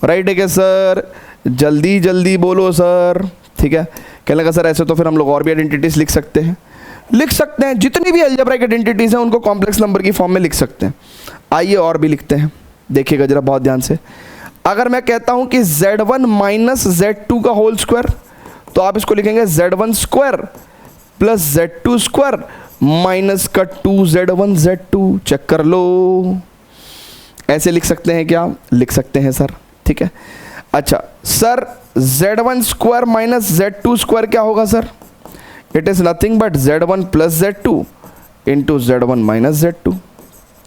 right है क्या सर? जल्दी जल्दी बोलो सर। ठीक है, कहने लगा सर ऐसे तो फिर हम लोग और भी आइडेंटिटीज लिख सकते हैं। लिख सकते हैं, जितनी भी अलजेब्राइक आइडेंटिटीज हैं उनको कॉम्प्लेक्स नंबर की फॉर्म में लिख सकते हैं। आइए और भी लिखते हैं, देखिएगा जरा बहुत ध्यान से। अगर मैं कहता हूं कि z1 माइनस z2 का होल स्क्वायर, तो आप इसको लिखेंगे z1 square plus z2 square minus का 2z1 z2। चेक कर लो, ऐसे लिख सकते हैं क्या? लिख सकते हैं सर। ठीक है, अच्छा sir z1 square minus z2 square क्या होगा sir? It is nothing but z1 plus z2 into z1 minus z2।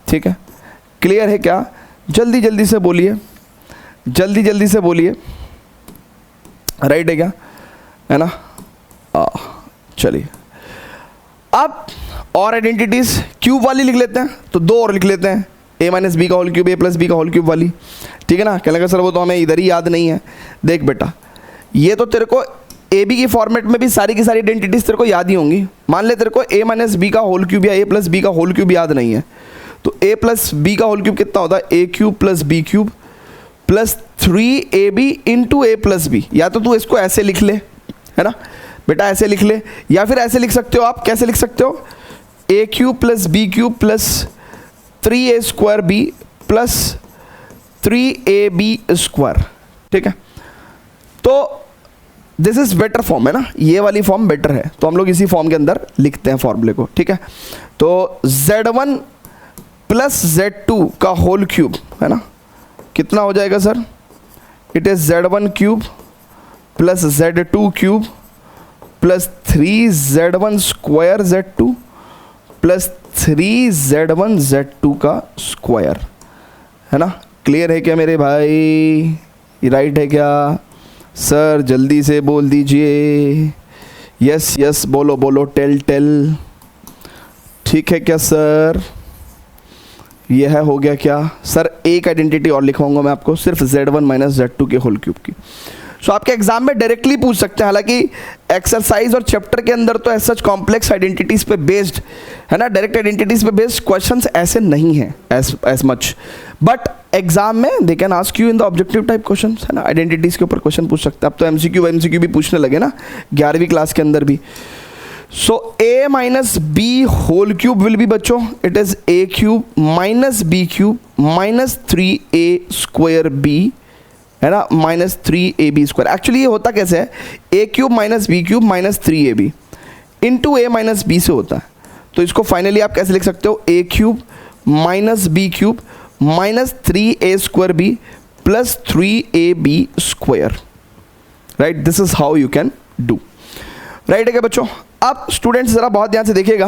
ठीक है, क्लियर है क्या? जल्दी जल्दी से बोलिए, जल्दी जल्दी से बोलिए, राइट है क्या? है ना? चलिए अब और आइडेंटिटीज क्यूब वाली लिख लेते हैं, तो दो और लिख लेते हैं, ए माइनस बी का होल क्यूब, ए प्लस बी का होल क्यूब वाली। ठीक है ना? कहने लगा सर वो तो हमें इधर ही याद नहीं है। देख बेटा, ये तो तेरे को ए बी की फॉर्मेट में भी सारी की सारी आइडेंटिटीज तेरे को याद ही होंगी। मान ले तेरे को ए माइनस बी का होल क्यूब या ए प्लस बी का होल क्यूब याद नहीं है, तो ए प्लस बी का होल क्यूब कितना होता है? A cube plus b cube plus 3ab into a plus b. या तो तू इसको ऐसे लिख ले, है ना बेटा, ऐसे लिख ले, या फिर ऐसे लिख सकते हो आप। कैसे लिख सकते हो? A cube plus b cube plus 3a square b plus 3ab square. ठीक है, तो दिस इज बेटर फॉर्म, है ना, ये वाली फॉर्म बेटर है, तो हम लोग इसी फॉर्म के अंदर लिखते हैं फॉर्मूले को। ठीक है, तो z1 प्लस z2 का होल क्यूब, है ना, कितना हो जाएगा sir? It is z1 cube plus z2 cube plus 3z1 square z2 plus 3z1 z2 का स्क्वायर। है ना? क्लियर है क्या मेरे भाई? राइट है क्या सर? जल्दी से बोल दीजिए। यस यस बोलो बोलो, टेल टेल। ठीक है क्या सर? यह है, हो गया क्या सर? एक आइडेंटिटी और लिखवाऊंगा मैं आपको, सिर्फ z1 माइनस z2 के होल क्यूब की। सो आपके एग्जाम में डायरेक्टली पूछ सकते हैं, हालांकि एक्सरसाइज और चैप्टर के अंदर तो ऐसा सच आइडेंटिटीज पे बेस्ड, है ना, डायरेक्ट आइडेंटिटीज पे बेस्ड क्वेश्चंस ऐसे नहीं हैं एज मच, बट एग्जाम में they can ask you in the objective type questions, है ना, आइडेंटिटीज के ऊपर क्वेश्चन पूछ सकते हैं। अब तो एमसीक्यू भी पूछने लगे ना 11वीं क्लास के अंदर भी। So a minus b whole cube will be बच्चों, it is a cube minus B cube minus 3a square b, है ना, माइनस 3ab स्क्वायर। एक्चुअली ये होता कैसे है? a cube minus B cube minus 3ab into a minus B से होता है। तो इसको फाइनली आप कैसे लिख सकते हो? a cube minus B cube minus 3a square b plus 3ab square, right? This is how you can do, right है क्या बच्चों? अब स्टूडेंट्स जरा बहुत ध्यान से देखिएगा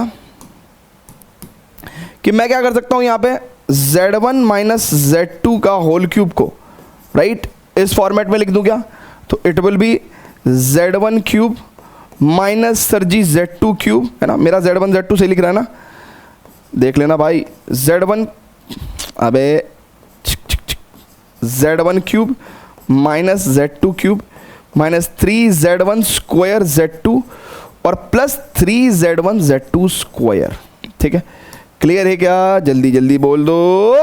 कि मैं क्या कर सकता हूं यहां पे z1 माइनस z2 का होल क्यूब को, राइट, इस फॉर्मेट में लिख दूं क्या? तो it will be Z1 cube minus sir ji Z2 cube, है ना, मेरा Z1 Z2 से लिख रहा है ना, देख लेना भाई, Z1 अबे Z1 cube minus Z2 cube minus 3Z1 square Z2 और प्लस 3Z1 Z2 स्क्वायर। ठीक है, क्लियर है क्या? जल्दी जल्दी बोल दो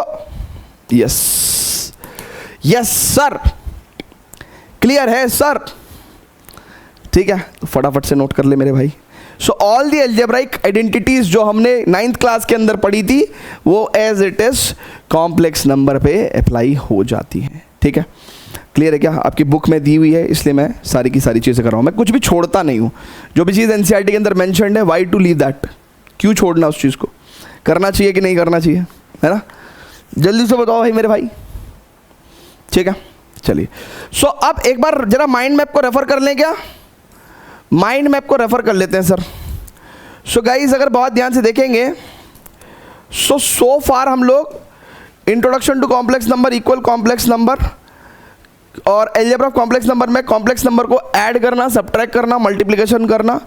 यस, यस सर, क्लियर है सर? ठीक है, तो फटाफट से नोट कर ले मेरे भाई। So all the algebraic identities जो हमने 9th क्लास के अंदर पढ़ी थी वो as it is complex number पे अप्लाई हो जाती हैं। ठीक है, क्लियर है क्या? आपकी बुक में दी हुई है, इसलिए मैं सारी की सारी चीज़ें कर रहा हूँ, मैं कुछ भी छोड़ता नहीं हूँ। जो भी चीज़ एनसीईआरटी के अंदर मेंशन्ड है, वाई टू लीव दैट, क्यों छोड़ना उस चीज़ को, करना चाहिए कि नहीं करना चाहिए, है ना? जल्दी से बताओ भाई मेरे भाई। ठीक है, चलिए। सो अब एक बार जरा माइंड मैप को रेफर कर लें क्या? माइंड मैप को रेफर कर लेते हैं सर। सो गाइस अगर बहुत ध्यान से देखेंगे, सो फार हम लोग introduction to complex number, equal complex number और अलजेब्रा ऑफ कॉम्प्लेक्स नंबर में कॉम्प्लेक्स नंबर को ऐड करना, सब्ट्रैक्ट करना, मल्टीप्लिकेशन करना,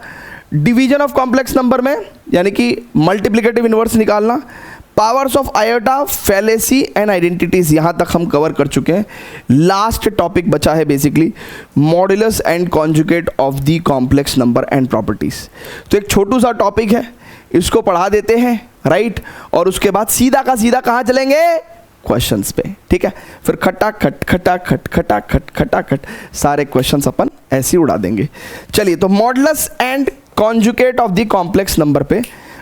डिवीजन ऑफ कॉम्प्लेक्स नंबर में यानी कि मल्टीप्लिकेटिव इनवर्स निकालना, powers of iota, fallacy and identities, यहाँ तक हम कवर कर चुके हैं। लास्ट टॉपिक बचा है basically modulus and conjugate of the complex number and properties. तो एक छोटू सा टॉपिक है, इसको पढ़ा देते हैं, राइट? और उसके बाद सीधा का सीधा कहाँ चलेंगे? क्वेश्चंस पे। ठीक है, फिर खटाखट खटाखट खटाखट खटाखट सारे क्वेश्चंस अपन ऐसे ही उड़ा देंगे। चलिए, तो modulus and conjugate of the complex number पे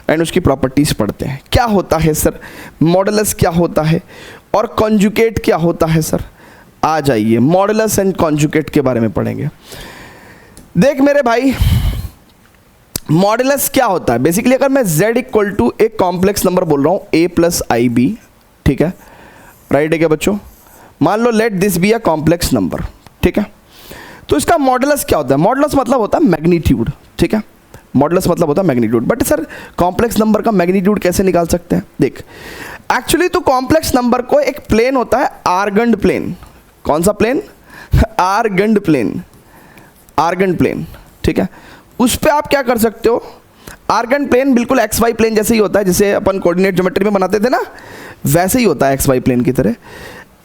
एंड उसकी प्रॉपर्टीज पढ़ते हैं। क्या होता है सर मॉडुलस, क्या होता है और कॉन्जुगेट क्या होता है सर? आ जाइए, मॉडुलस एंड कॉन्जुगेट के बारे में पढ़ेंगे। देख मेरे भाई, मॉडुलस क्या होता है? बेसिकली अगर मैं z इक्वल टू एक कॉम्प्लेक्स नंबर बोल रहा हूँ a प्लस आई बी, ठीक है, राइट है क्या बच्चों? मान लो let this be a complex number, ठीक है, तो इसका मॉडुलस क्या होता है? मॉडुलस मतलब होता है मैग्नीट्यूड। ठीक है, मॉडुलस मतलब होता है magnitude. But sir complex number का मैग्नीट्यूड कैसे निकाल सकते हैं? देख, एक्चुअली तो कॉम्प्लेक्स नंबर को एक प्लेन होता है आर्गन प्लेन। कौन सा plane? Argand plane, Argand plane. ठीक है, उस पर आप क्या कर सकते हो? आर्गन प्लेन बिल्कुल एक्स वाई प्लेन जैसे ही होता है, जैसे अपन कोऑर्डिनेट ज्योमेट्री में बनाते थे ना, वैसे ही होता है एक्स वाई प्लेन की तरह।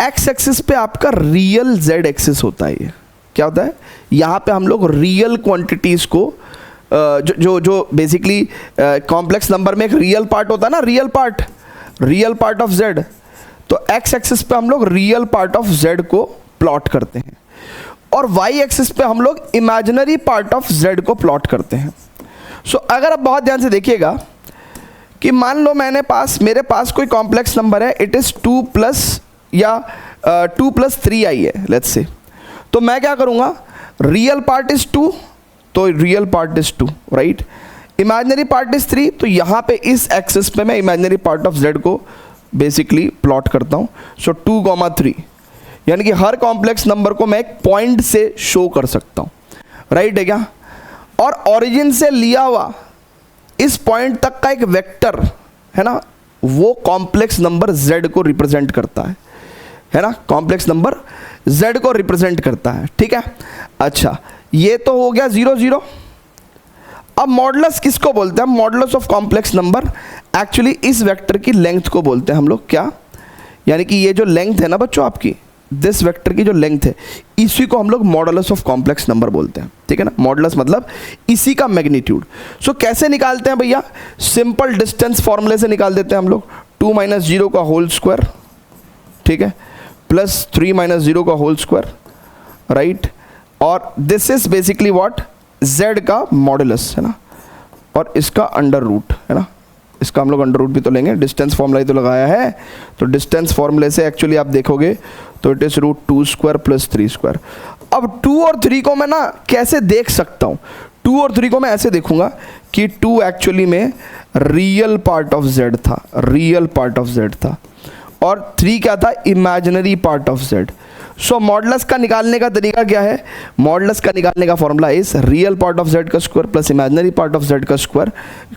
एक्स एक्सिस पे आपका रियल जेड एक्सिस होता है। ये क्या होता है? यहाँ पे हम लोग रियल क्वांटिटीज़ को जो बेसिकली कॉम्प्लेक्स नंबर में एक रियल पार्ट होता है ना, रियल पार्ट ऑफ जेड, तो एक्स एक्सिस पे हम लोग रियल पार्ट ऑफ जेड को प्लॉट करते हैं और वाई एक्सिस पे हम लोग इमेजिनरी पार्ट ऑफ जेड को प्लॉट करते हैं। सो अगर आप बहुत ध्यान से देखिएगा कि मान लो मेरे पास कोई कॉम्प्लेक्स नंबर है, इट इज़ 2 प्लस या 2 प्लस 3 आई है लेट्स से, तो मैं क्या करूँगा? रियल पार्ट इज़ 2 तो real part is 2, right? Imaginary part is 3, तो यहाँ पे इस एक्सिस पे मैं इमेजिनरी पार्ट ऑफ जेड को बेसिकली प्लॉट करता हूँ। सो 2, 3 यानी कि हर कॉम्प्लेक्स नंबर को मैं एक पॉइंट से शो कर सकता हूँ, राइट है क्या? और ओरिजिन से लिया हुआ इस पॉइंट तक का एक वेक्टर है ना, वो कॉम्प्लेक्स नंबर z को रिप्रेजेंट करता है ना, कॉम्प्लेक्स नंबर z को रिप्रेजेंट करता है। ठीक है, अच्छा ये तो हो गया 0, 0। अब मॉडुलस किसको बोलते हैं? Modulus of complex number actually इस वेक्टर की लेंथ को बोलते हैं हम लोग। क्या? यानी कि ये जो लेंथ है ना बच्चों आपकी, दिस वेक्टर की जो लेंथ है, इसी को हम लोग मॉडुलस ऑफ कॉम्प्लेक्स नंबर बोलते हैं। ठीक है ना, मॉडुलस मतलब इसी का मैग्नीट्यूड। सो कैसे निकालते हैं भैया? सिंपल डिस्टेंस फॉर्मूले से निकाल देते हैं हम लोग। 2 - 0 का होल स्क्वायर, ठीक है, प्लस 3 - 0 का होल स्क्वायर, राइट? और this is basically what? z का मॉडुलस है ना, और इसका अंडर रूट है ना, इसका हम लोग अंडर रूट भी तो लेंगे, डिस्टेंस फॉर्मूला ही तो लगाया है, तो डिस्टेंस फॉर्मूले से एक्चुअली आप देखोगे तो इट इज √2² + 3²। अब 2 और 3 को मैं ना कैसे देख सकता हूँ? 2 और 3 को मैं ऐसे देखूंगा कि 2 एक्चुअली में रियल पार्ट ऑफ z था, रियल पार्ट ऑफ z था, और 3 क्या था? Imaginary part of z। So modulus का निकालने का तरीका क्या है? मॉडुलस का निकालने का formula is real part of z का square plus imaginary part of z का स्क्वायर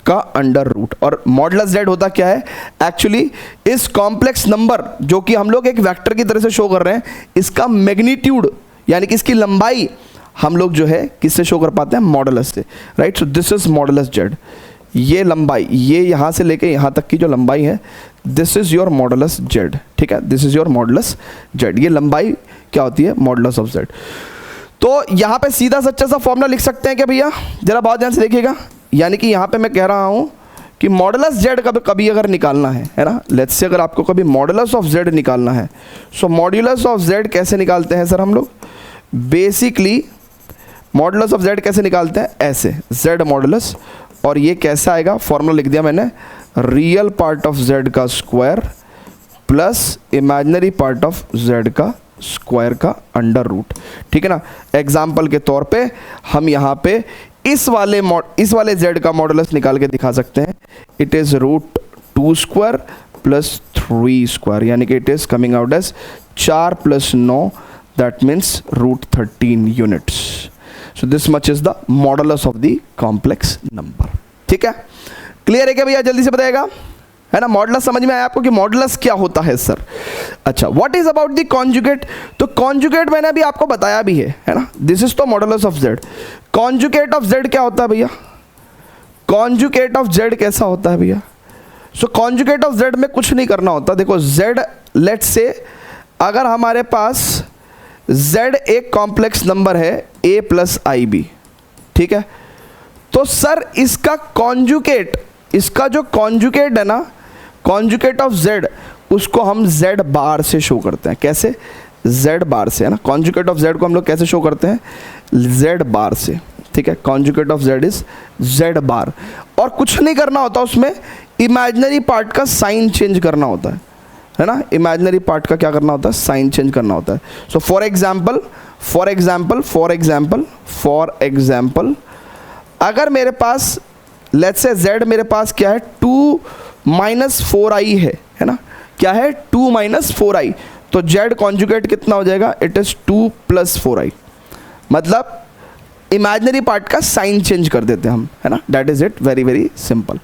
का अंडर रूट। और मॉडुलस z होता क्या है? एक्चुअली इस कॉम्प्लेक्स नंबर जो कि हम लोग एक वेक्टर की तरह से शो कर रहे हैं, इसका मैग्नीट्यूड यानी कि इसकी लंबाई हम लोग जो है किससे शो कर पाते हैं, मॉडुलस से, right. So this is modulus Z, ये लंबाई, ये यहाँ से लेके यहाँ तक की जो लंबाई है, this is your modulus Z, ठीक है, this is your modulus Z. ये लंबाई क्या होती है, मॉडुलस ऑफ जेड। तो यहाँ पे सीधा सच्चा सा फॉर्मूला लिख सकते हैं क्या भैया, जरा बहुत ध्यान से देखिएगा। यानी कि यहाँ पे मैं कह रहा हूँ कि मॉडुलस जेड कभी अगर निकालना है ना, लेट्स से अगर आपको कभी मॉडुलस ऑफ जेड निकालना है, सो मॉडुलस ऑफ जेड कैसे निकालते हैं सर हम लोग, बेसिकली मॉडुलस ऑफ जेड कैसे निकालते हैं, ऐसे जेड मॉडुलस, और ये कैसा आएगा, फॉर्मूला लिख दिया मैंने, रियल पार्ट ऑफ जेड का square plus imaginary part of Z का स्क्वायर का अंडर रूट, ठीक है ना। एग्जाम्पल के तौर पे हम यहाँ पे इस वाले जेड का मॉडुलस निकाल के दिखा सकते हैं, it is root 2 square plus 3 square, यानी कि it is coming out as 4 + 9, that means root 13 units. So this much is the modulus of the complex number, ठीक है। क्लियर है क्या भैया, जल्दी से बताएगा, है ना। मॉडुलस समझ में आया आपको कि मॉडुलस क्या होता है सर। अच्छा, what is about the conjugate, तो कॉन्जुगेट मैंने अभी आपको बताया भी है ना, दिस इज तो modulus of Z. Conjugate of Z क्या होता है भैया, कॉन्जुगेट ऑफ जेड कैसा होता है भैया, सो कॉन्जुगेट ऑफ जेड में कुछ नहीं करना होता। देखो जेड, लेट्स से अगर हमारे पास जेड एक कॉम्प्लेक्स नंबर है a + ib, ठीक है, तो सर इसका कॉन्जुगेट, इसका जो कॉन्जुगेट है ना, कॉन्जुगेट ऑफ जेड, उसको हम जेड बार से शो करते हैं। कैसे, जेड बार से, है ना। कॉन्जुगेट ऑफ जेड को हम लोग कैसे शो करते हैं, जेड बार से, ठीक है। Conjugate of z is z bar, और कुछ नहीं करना होता उसमें, इमेजिनरी पार्ट का साइन चेंज करना होता है ना। इमेजिनरी पार्ट का क्या करना होता है, साइन चेंज करना होता है। सो फॉर एग्जाम्पल अगर मेरे पास लेट्स से जेड मेरे पास क्या है, 2 - 4i है ना, क्या है 2 - 4i, तो जेड कॉन्जुगेट कितना हो जाएगा, इट इज 2 + 4i, मतलब इमेजिनरी पार्ट का साइन चेंज कर देते हैं हम, है ना, that is it, very very simple.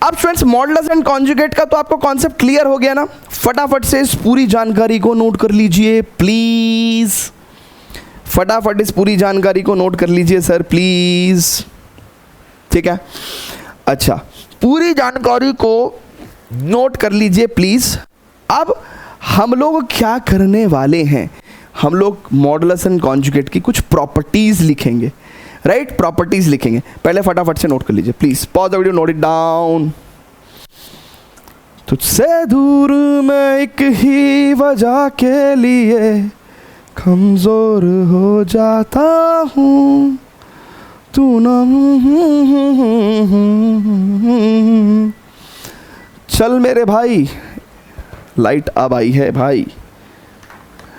अब स्टूडेंट्स मॉडुलस एंड कॉन्जुगेट का तो आपको कॉन्सेप्ट क्लियर हो गया ना, फटाफट से इस पूरी जानकारी को नोट कर लीजिए प्लीज, फटाफट इस पूरी जानकारी को नोट कर लीजिए सर प्लीज, ठीक है। अच्छा, पूरी जानकारी को नोट कर लीजिए प्लीज। अब हम लोग क्या करने वाले हैं, हम लोग मॉडुलस एंड कॉन्जुगेट की कुछ प्रॉपर्टीज लिखेंगे, राइट, प्रॉपर्टीज लिखेंगे। पहले फटाफट से नोट कर लीजिए please, pause the video, note it down. तुझसे दूर मैं एक ही वजह के लिए कमजोर हो जाता हूँ, तू ना चल मेरे भाई, लाइट अब आई है भाई,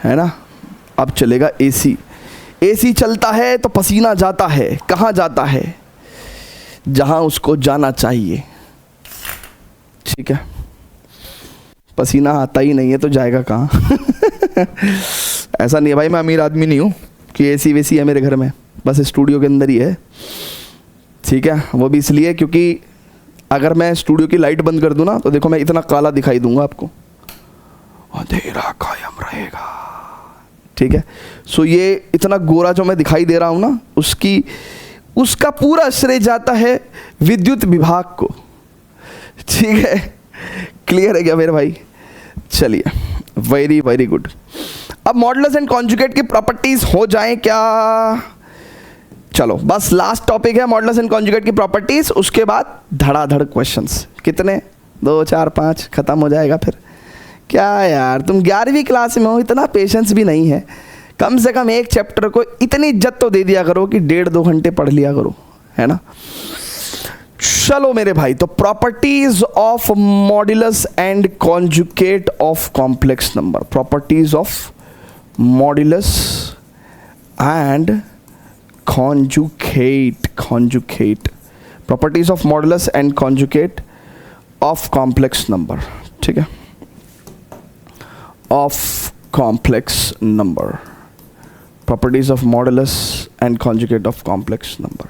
है ना, अब चलेगा एसी। एसी चलता है तो पसीना जाता है, कहाँ जाता है, जहाँ उसको जाना चाहिए, ठीक है। पसीना आता ही नहीं है तो जाएगा कहाँ ऐसा नहीं है भाई, मैं अमीर आदमी नहीं हूँ कि एसी वेसी है मेरे घर में, बस स्टूडियो के अंदर ही है, ठीक है। वो भी इसलिए क्योंकि अगर मैं स्टूडियो की लाइट बंद कर दूँ ना, तो देखो मैं इतना काला दिखाई दूंगा आपको, अंधेरा कायम रहेगा, ठीक है। सो ये इतना गोरा जो मैं दिखाई दे रहा हूँ ना, उसका पूरा श्रेय जाता है विद्युत विभाग को, ठीक है। क्लियर है क्या मेरे भाई, चलिए, वेरी वेरी गुड। अब मॉडुलस एंड कॉन्जुगेट की प्रॉपर्टीज हो जाएं क्या, चलो बस लास्ट टॉपिक है मॉडुलस एंड कॉन्जुगेट की प्रॉपर्टीज, उसके बाद धड़ाधड़ क्वेश्चंस, कितने 2 4 5 खत्म हो जाएगा फिर। क्या यार तुम 11वीं क्लास में हो, इतना पेशेंस भी नहीं है, कम से कम एक चैप्टर को इतनी इज्जत तो दे दिया करो कि 1.5-2 घंटे पढ़ लिया करो, है ना। चलो मेरे भाई, तो properties of modulus and conjugate of complex number, properties of modulus and conjugate, properties of modulus and conjugate of complex number, ठीक है, of complex number, properties of modulus and conjugate of complex number.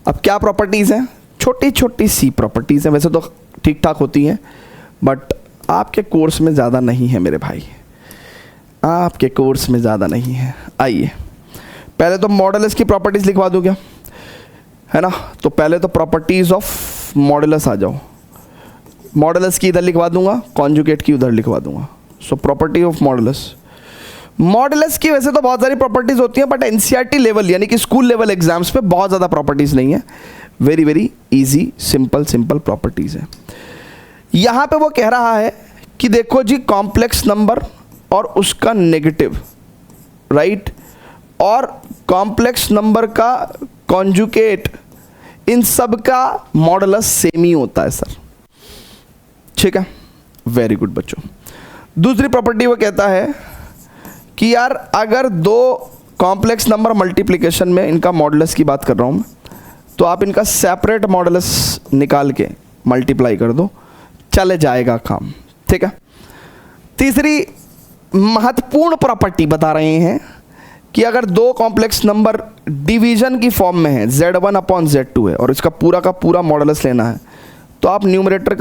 अब क्या properties हैं, छोटी छोटी सी properties हैं, वैसे तो ठीक ठाक होती हैं, बट आपके कोर्स में ज़्यादा नहीं है मेरे भाई, आपके कोर्स में ज़्यादा नहीं है। आइए पहले तो मॉडुलस की प्रॉपर्टीज लिखवा दूं क्या, है ना। तो पहले तो प्रॉपर्टीज ऑफ मॉडुलस आ जाओ, मॉडुलस की इधर लिखवा दूंगा, कॉन्जुगेट की उधर लिखवा दूंगा। So property of modulus, modulus की वैसे तो बहुत सारी प्रॉपर्टीज होती हैं, बट एनसीईआरटी लेवल यानी कि स्कूल लेवल एग्जाम्स पे बहुत ज़्यादा प्रॉपर्टीज नहीं है, very very easy simple properties है। यहाँ पे वो कह रहा है कि देखो जी कॉम्प्लेक्स नंबर और उसका नेगेटिव, राइट, और कॉम्प्लेक्स नंबर का कॉन्जुगेट, इन सब का मॉडुलस सेम ही होता है सर, ठीक है, वेरी गुड बच्चों। दूसरी प्रॉपर्टी वो कहता है कि यार अगर दो कॉम्प्लेक्स नंबर मल्टीप्लिकेशन में, इनका मॉडुलस की बात कर रहा हूँ मैं, तो आप इनका सेपरेट मॉडुलस निकाल के मल्टीप्लाई कर दो, चले जाएगा काम, ठीक है। तीसरी महत्वपूर्ण प्रॉपर्टी बता रहे हैं कि अगर दो कॉम्प्लेक्स नंबर डिवीजन की फॉर्म में है, Z1 अपॉन Z2 है, और इसका पूरा का पूरा मॉडुलस लेना है, तो आप न्यूमरेटर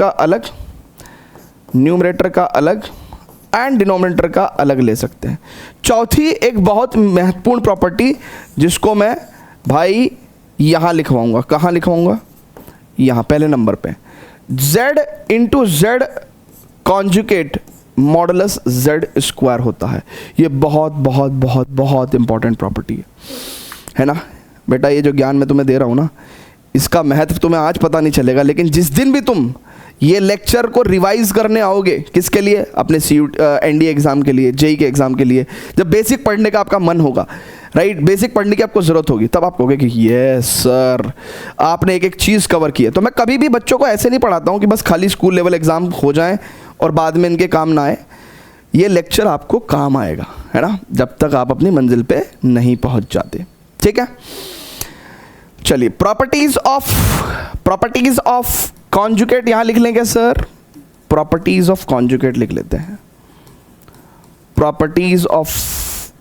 का अलग एंड डिनोमिनेटर का अलग ले सकते हैं। चौथी एक बहुत महत्वपूर्ण प्रॉपर्टी जिसको मैं भाई यहाँ लिखवाऊंगा, कहाँ लिखवाऊंगा, यहाँ पहले नंबर पे, Z into Z conjugate modulus Z square होता है। ये बहुत बहुत बहुत बहुत इंपॉर्टेंट प्रॉपर्टी है ना बेटा। ये जो ज्ञान मैं तुम्हें दे रहा हूँ ना, इसका महत्व तुम्हें आज पता नहीं चलेगा, लेकिन जिस दिन भी तुम ये लेक्चर को रिवाइज करने आओगे, किसके लिए, अपने एनडीए एग्जाम के लिए, जेई के एग्जाम के लिए, जब बेसिक पढ़ने का आपका मन होगा, राइट, बेसिक पढ़ने की आपको ज़रूरत होगी, तब आप कहोगे कि यस सर आपने एक एक चीज़ कवर की है। तो मैं कभी भी बच्चों को ऐसे नहीं पढ़ाता हूँ कि बस खाली स्कूल लेवल एग्ज़ाम हो जाएं और बाद में इनके काम ना आए। ये लेक्चर आपको काम आएगा, है ना, जब तक आप अपनी मंजिल पे नहीं पहुँच जाते, ठीक है। चलिए प्रॉपर्टीज ऑफ कॉन्जुगेट यहाँ लिख लेंगे सर, प्रॉपर्टीज ऑफ कॉन्जुगेट लिख लेते हैं, प्रॉपर्टीज ऑफ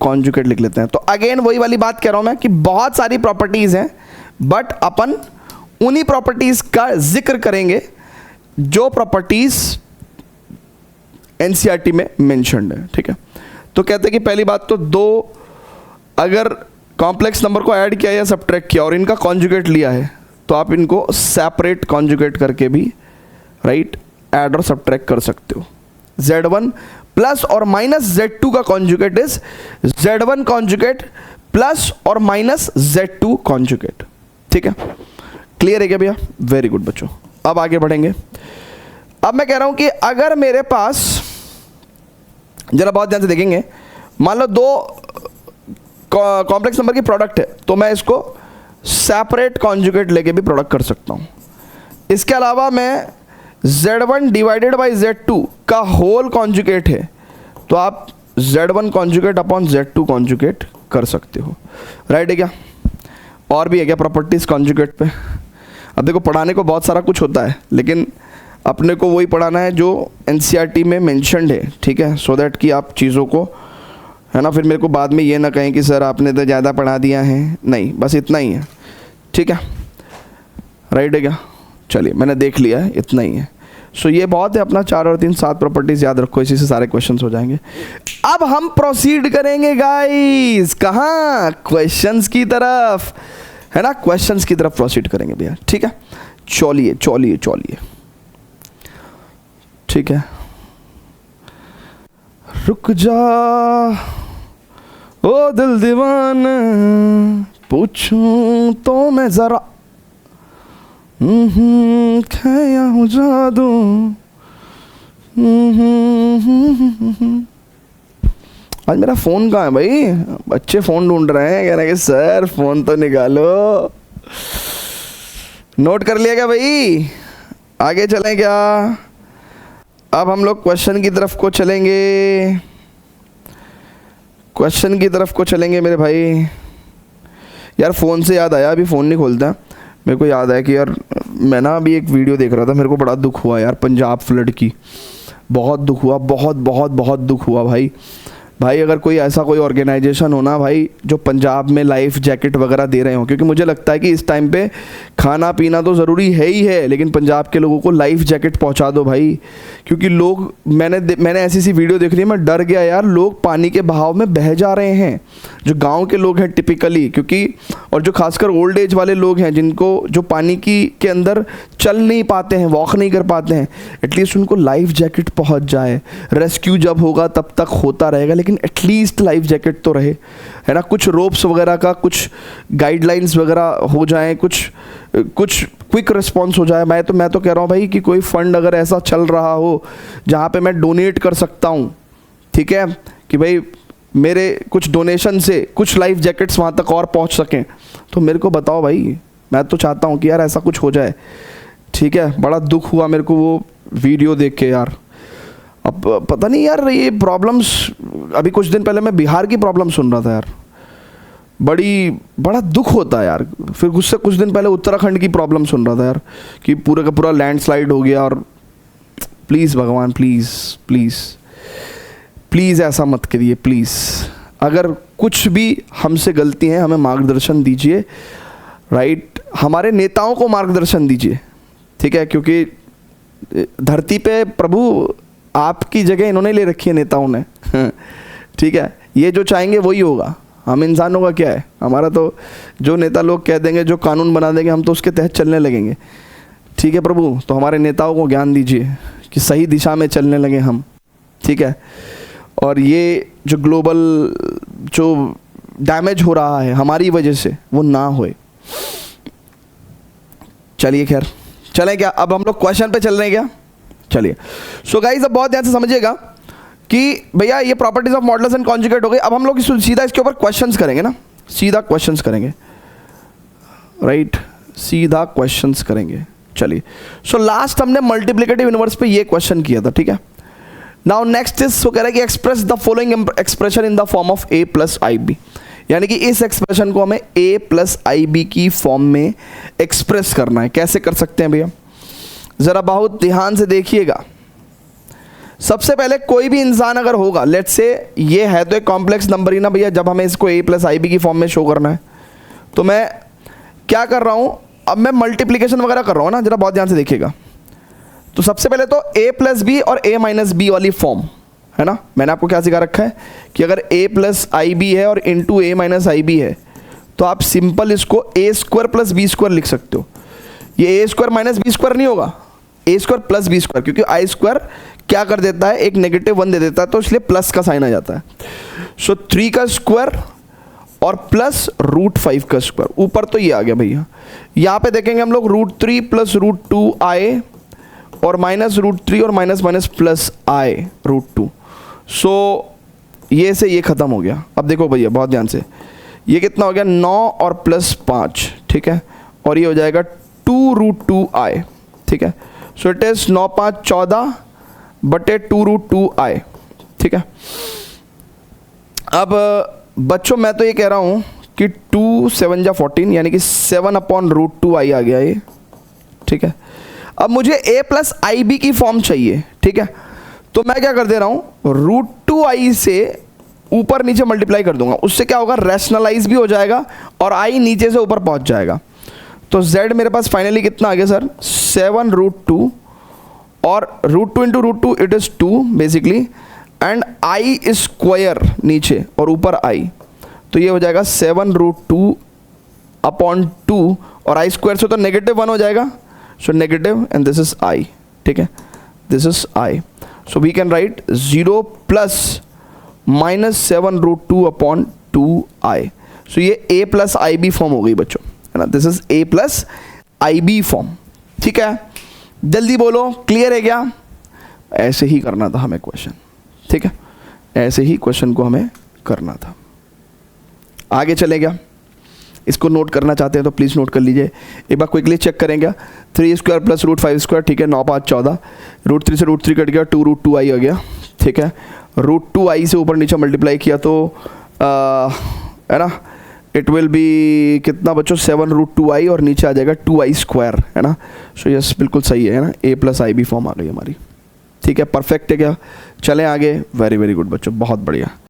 कॉन्जुगेट लिख लेते हैं। तो अगेन वही वाली बात कह रहा हूं मैं कि बहुत सारी प्रॉपर्टीज हैं, बट अपन उन्हीं प्रॉपर्टीज का जिक्र करेंगे जो प्रॉपर्टीज एनसीईआरटी में मेंशन्ड है, ठीक है। तो कहते हैं कि पहली बात तो दो अगर कॉम्प्लेक्स नंबर को ऐड किया या सब्ट्रैक्ट किया और इनका कॉन्जुगेट लिया है, तो आप इनको सेपरेट कॉन्जुगेट करके भी, राइट, ऐड और सब्ट्रैक्ट कर सकते हो। Z1 प्लस और माइनस Z2 का conjugate is Z1 conjugate plus और माइनस Z2 कॉन्जुगेट, ठीक है। क्लियर है क्या भैया, वेरी गुड बच्चों। अब आगे बढ़ेंगे। अब मैं कह रहा हूं कि अगर मेरे पास, जरा बहुत ध्यान से देखेंगे, मान लो दो कॉम्प्लेक्स नंबर की प्रोडक्ट है, तो मैं इसको सेपरेट कॉन्जुगेट लेके भी प्रोडक्ट कर सकता हूं। इसके अलावा मैं Z1 डिवाइडेड बाई Z2 का होल कॉन्जुगेट है, तो आप Z1 conjugate upon Z2 conjugate कर सकते हो, राइट है क्या। और भी है क्या प्रॉपर्टीज कॉन्जुगेट पे। अब देखो पढ़ाने को बहुत सारा कुछ होता है, लेकिन अपने को वही पढ़ाना है जो एनसीईआरटी में मेंशन्ड है, ठीक है, सो दैट कि आप चीज़ों को, है ना, फिर मेरे को बाद में ये ना कहें कि सर आपने तो ज़्यादा पढ़ा दिया है। नहीं, बस इतना ही है, ठीक है, राइट है क्या। चलिए मैंने देख लिया है, इतना ही है। सो ये बहुत है, अपना 4 और 3 7 प्रॉपर्टीज याद रखो, इसी से सारे क्वेश्चंस हो जाएंगे। अब हम प्रोसीड करेंगे गाइस, कहाँ, क्वेश्चंस की तरफ, है ना, क्वेश्चंस की तरफ प्रोसीड करेंगे भैया, ठीक है। चलिए चलिए चलिए, ठीक है। रुक जा ओ दिल दीवाना, पूछूं तो मैं जरा, खाया हूँ जादू, आज मेरा फ़ोन कहाँ है भाई, बच्चे फ़ोन ढूंढ रहे हैं, कह रहे हैं कि सर फ़ोन तो निकालो। नोट कर लिया क्या भाई, आगे चलें क्या। अब हम लोग क्वेश्चन की तरफ को चलेंगे, क्वेश्चन की तरफ को चलेंगे मेरे भाई। यार फ़ोन से याद आया, अभी फ़ोन नहीं खोलता, मेरे को याद आया कि यार मैं ना अभी एक वीडियो देख रहा था, मेरे को बड़ा दुख हुआ यार, पंजाब फ्लड की, बहुत दुख हुआ, बहुत बहुत बहुत दुख हुआ भाई। भाई अगर कोई ऐसा कोई ऑर्गेनाइजेशन हो ना भाई जो पंजाब में लाइफ जैकेट वगैरह दे रहे हो, क्योंकि मुझे लगता है कि इस टाइम पे खाना पीना तो ज़रूरी है ही है, लेकिन पंजाब के लोगों को लाइफ जैकेट पहुंचा दो भाई। क्योंकि लोग, मैंने ऐसी सी वीडियो देख ली, मैं डर गया यार, लोग पानी के बहाव में बह जा रहे हैं, जो गाँव के लोग हैं टिपिकली, क्योंकि और जो खासकर ओल्ड एज वाले लोग हैं जिनको जो पानी के अंदर चल नहीं पाते हैं, वॉक नहीं कर पाते हैं, एटलीस्ट उनको लाइफ जैकेट पहुंच जाए। रेस्क्यू जब होगा तब तक होता रहेगा, लेकिन एटलीस्ट लाइफ जैकेट तो रहे, है ना। कुछ रोप्स वगैरह का कुछ गाइडलाइंस वगैरह हो जाएं, कुछ क्विक रिस्पॉन्स हो जाए। मैं तो कह रहा हूँ भाई कि कोई फंड अगर ऐसा चल रहा हो जहाँ पे मैं डोनेट कर सकता हूँ, ठीक है, कि भाई मेरे कुछ डोनेशन से कुछ लाइफ जैकेट्स वहाँ तक और पहुँच सकें, तो मेरे को बताओ भाई। मैं तो चाहता हूँ कि यार ऐसा कुछ हो जाए, ठीक है। बड़ा दुख हुआ मेरे को वो वीडियो देख के यार। अब पता नहीं यार, ये प्रॉब्लम्स, अभी कुछ दिन पहले मैं बिहार की प्रॉब्लम सुन रहा था यार, बड़ा दुख होता है यार। फिर उससे कुछ दिन पहले उत्तराखंड की प्रॉब्लम सुन रहा था यार, कि पूरा का पूरा लैंडस्लाइड हो गया। और प्लीज़ भगवान, प्लीज़ प्लीज़ प्लीज़ ऐसा मत करिए प्लीज़। अगर कुछ भी हमसे गलती है हमें मार्गदर्शन दीजिए, राइट। हमारे नेताओं को मार्गदर्शन दीजिए, ठीक है, क्योंकि धरती पे प्रभु आपकी जगह इन्होंने ले रखी है नेताओं ने, ठीक है। ये जो चाहेंगे वही होगा। हम इंसानों का क्या है, हमारा तो जो नेता लोग कह देंगे, जो कानून बना देंगे, हम तो उसके तहत चलने लगेंगे, ठीक है प्रभु। तो हमारे नेताओं को ज्ञान दीजिए कि सही दिशा में चलने लगे हम, ठीक है। और ये जो ग्लोबल जो डैमेज हो रहा है हमारी वजह से, वो ना होए। चलिए खैर, चलें क्या, अब हम लोग क्वेश्चन पे चल रहे हैं क्या? चलिए। सो गाइस, अब बहुत ध्यान से समझिएगा कि भैया ये properties of modulus and conjugate हो गई। अब हम लोग सीधा इसके ऊपर क्वेश्चंस करेंगे ना, सीधा क्वेश्चंस करेंगे, राइट, सीधा क्वेश्चंस करेंगे। चलिए, सो लास्ट हमने मल्टीप्लिकेटिव इनवर्स पे ये क्वेश्चन किया था, ठीक है। नाउ नेक्स्ट इज, सो कह रहा है कि express the following expression in the form of a plus I b, यानी कि इस एक्सप्रेशन को हमें a प्लस आई बी की फॉर्म में एक्सप्रेस करना है। कैसे कर सकते हैं भैया, ज़रा बहुत ध्यान से देखिएगा। सबसे पहले कोई भी इंसान अगर होगा, लेट्स से ये है तो एक कॉम्प्लेक्स नंबर ही ना भैया, जब हमें इसको a प्लस आई बी की फॉर्म में शो करना है, तो मैं क्या कर रहा हूँ, अब मैं मल्टीप्लिकेशन वगैरह कर रहा हूँ ना, ज़रा बहुत ध्यान से देखिएगा। तो सबसे पहले तो a प्लस बी और a माइनस बी वाली फॉर्म है ना। मैंने आपको क्या सिखा रखा है कि अगर a प्लस आई बी है और into a minus i b है, तो आप सिंपल इसको a square plus B square लिख सकते हो। ये a square minus b square नहीं होगा, a square plus B square, क्योंकि आई स्क्वायर क्या कर देता है, एक नेगेटिव 1 दे देता है, तो इसलिए प्लस का साइन आ जाता है। सो 3 का स्क्वायर और प्लस √5 का स्क्वायर, ऊपर तो ये आ गया भैया। यहाँ पे देखेंगे हम लोग √3 प्लस √2 आए और माइनस √3 और माइनस माइनस प्लस आए √2। सो ये से ये ख़त्म हो गया। अब देखो भैया बहुत ध्यान से, ये कितना हो गया, 9 और प्लस 5, ठीक है, और ये हो जाएगा 2 √2 आए, ठीक है। सो इट इज़ 9 5 14 बटे 2 √2 आए, ठीक है। अब बच्चों मैं तो ये कह रहा हूँ कि 2 7 जा 14, यानी कि 7/√2 आई आ गया ये, ठीक है। अब मुझे a प्लस आई बी की फॉर्म चाहिए, ठीक है। तो मैं क्या कर दे रहा हूँ, √2 आई से ऊपर नीचे मल्टीप्लाई कर दूंगा, उससे क्या होगा, रैशनलाइज भी हो जाएगा और i नीचे से ऊपर पहुँच जाएगा। तो z मेरे पास फाइनली कितना आ गया सर, 7√2 और √2 into √2 it is 2 basically, and I square नीचे और ऊपर i, तो ये हो जाएगा 7√2/2 और i स्क्वायर से तो -1 हो जाएगा, so negative, and this is i, ठीक है, this is i। So we can write 0 plus -7√2/2i। So ये a plus I B form हो गई बच्चों, है ना, this is a plus I B form, ठीक है। जल्दी बोलो, क्लियर है क्या? ऐसे ही करना था हमें क्वेश्चन, ठीक है, ऐसे ही क्वेश्चन को हमें करना था। आगे चले क्या, इसको नोट करना चाहते हैं तो प्लीज़ नोट कर लीजिए। एक बार क्विकली चेक करेंगे, 3 स्क्वायर प्लस √5 स्क्वायर, ठीक है, 9 5 14, √3 से √3 कट गया, 2 √2 आई आ गया, ठीक है। √2 आई से ऊपर नीचे मल्टीप्लाई किया तो है ना, इट विल बी कितना बच्चों, 7 √2 आई और नीचे आ जाएगा 2i स्क्वायर, है ना। सो यस बिल्कुल सही है ना, a plus I B form आ गई हमारी, ठीक है, परफेक्ट है क्या? चलें आगे, वेरी वेरी गुड बच्चों, बहुत बढ़िया।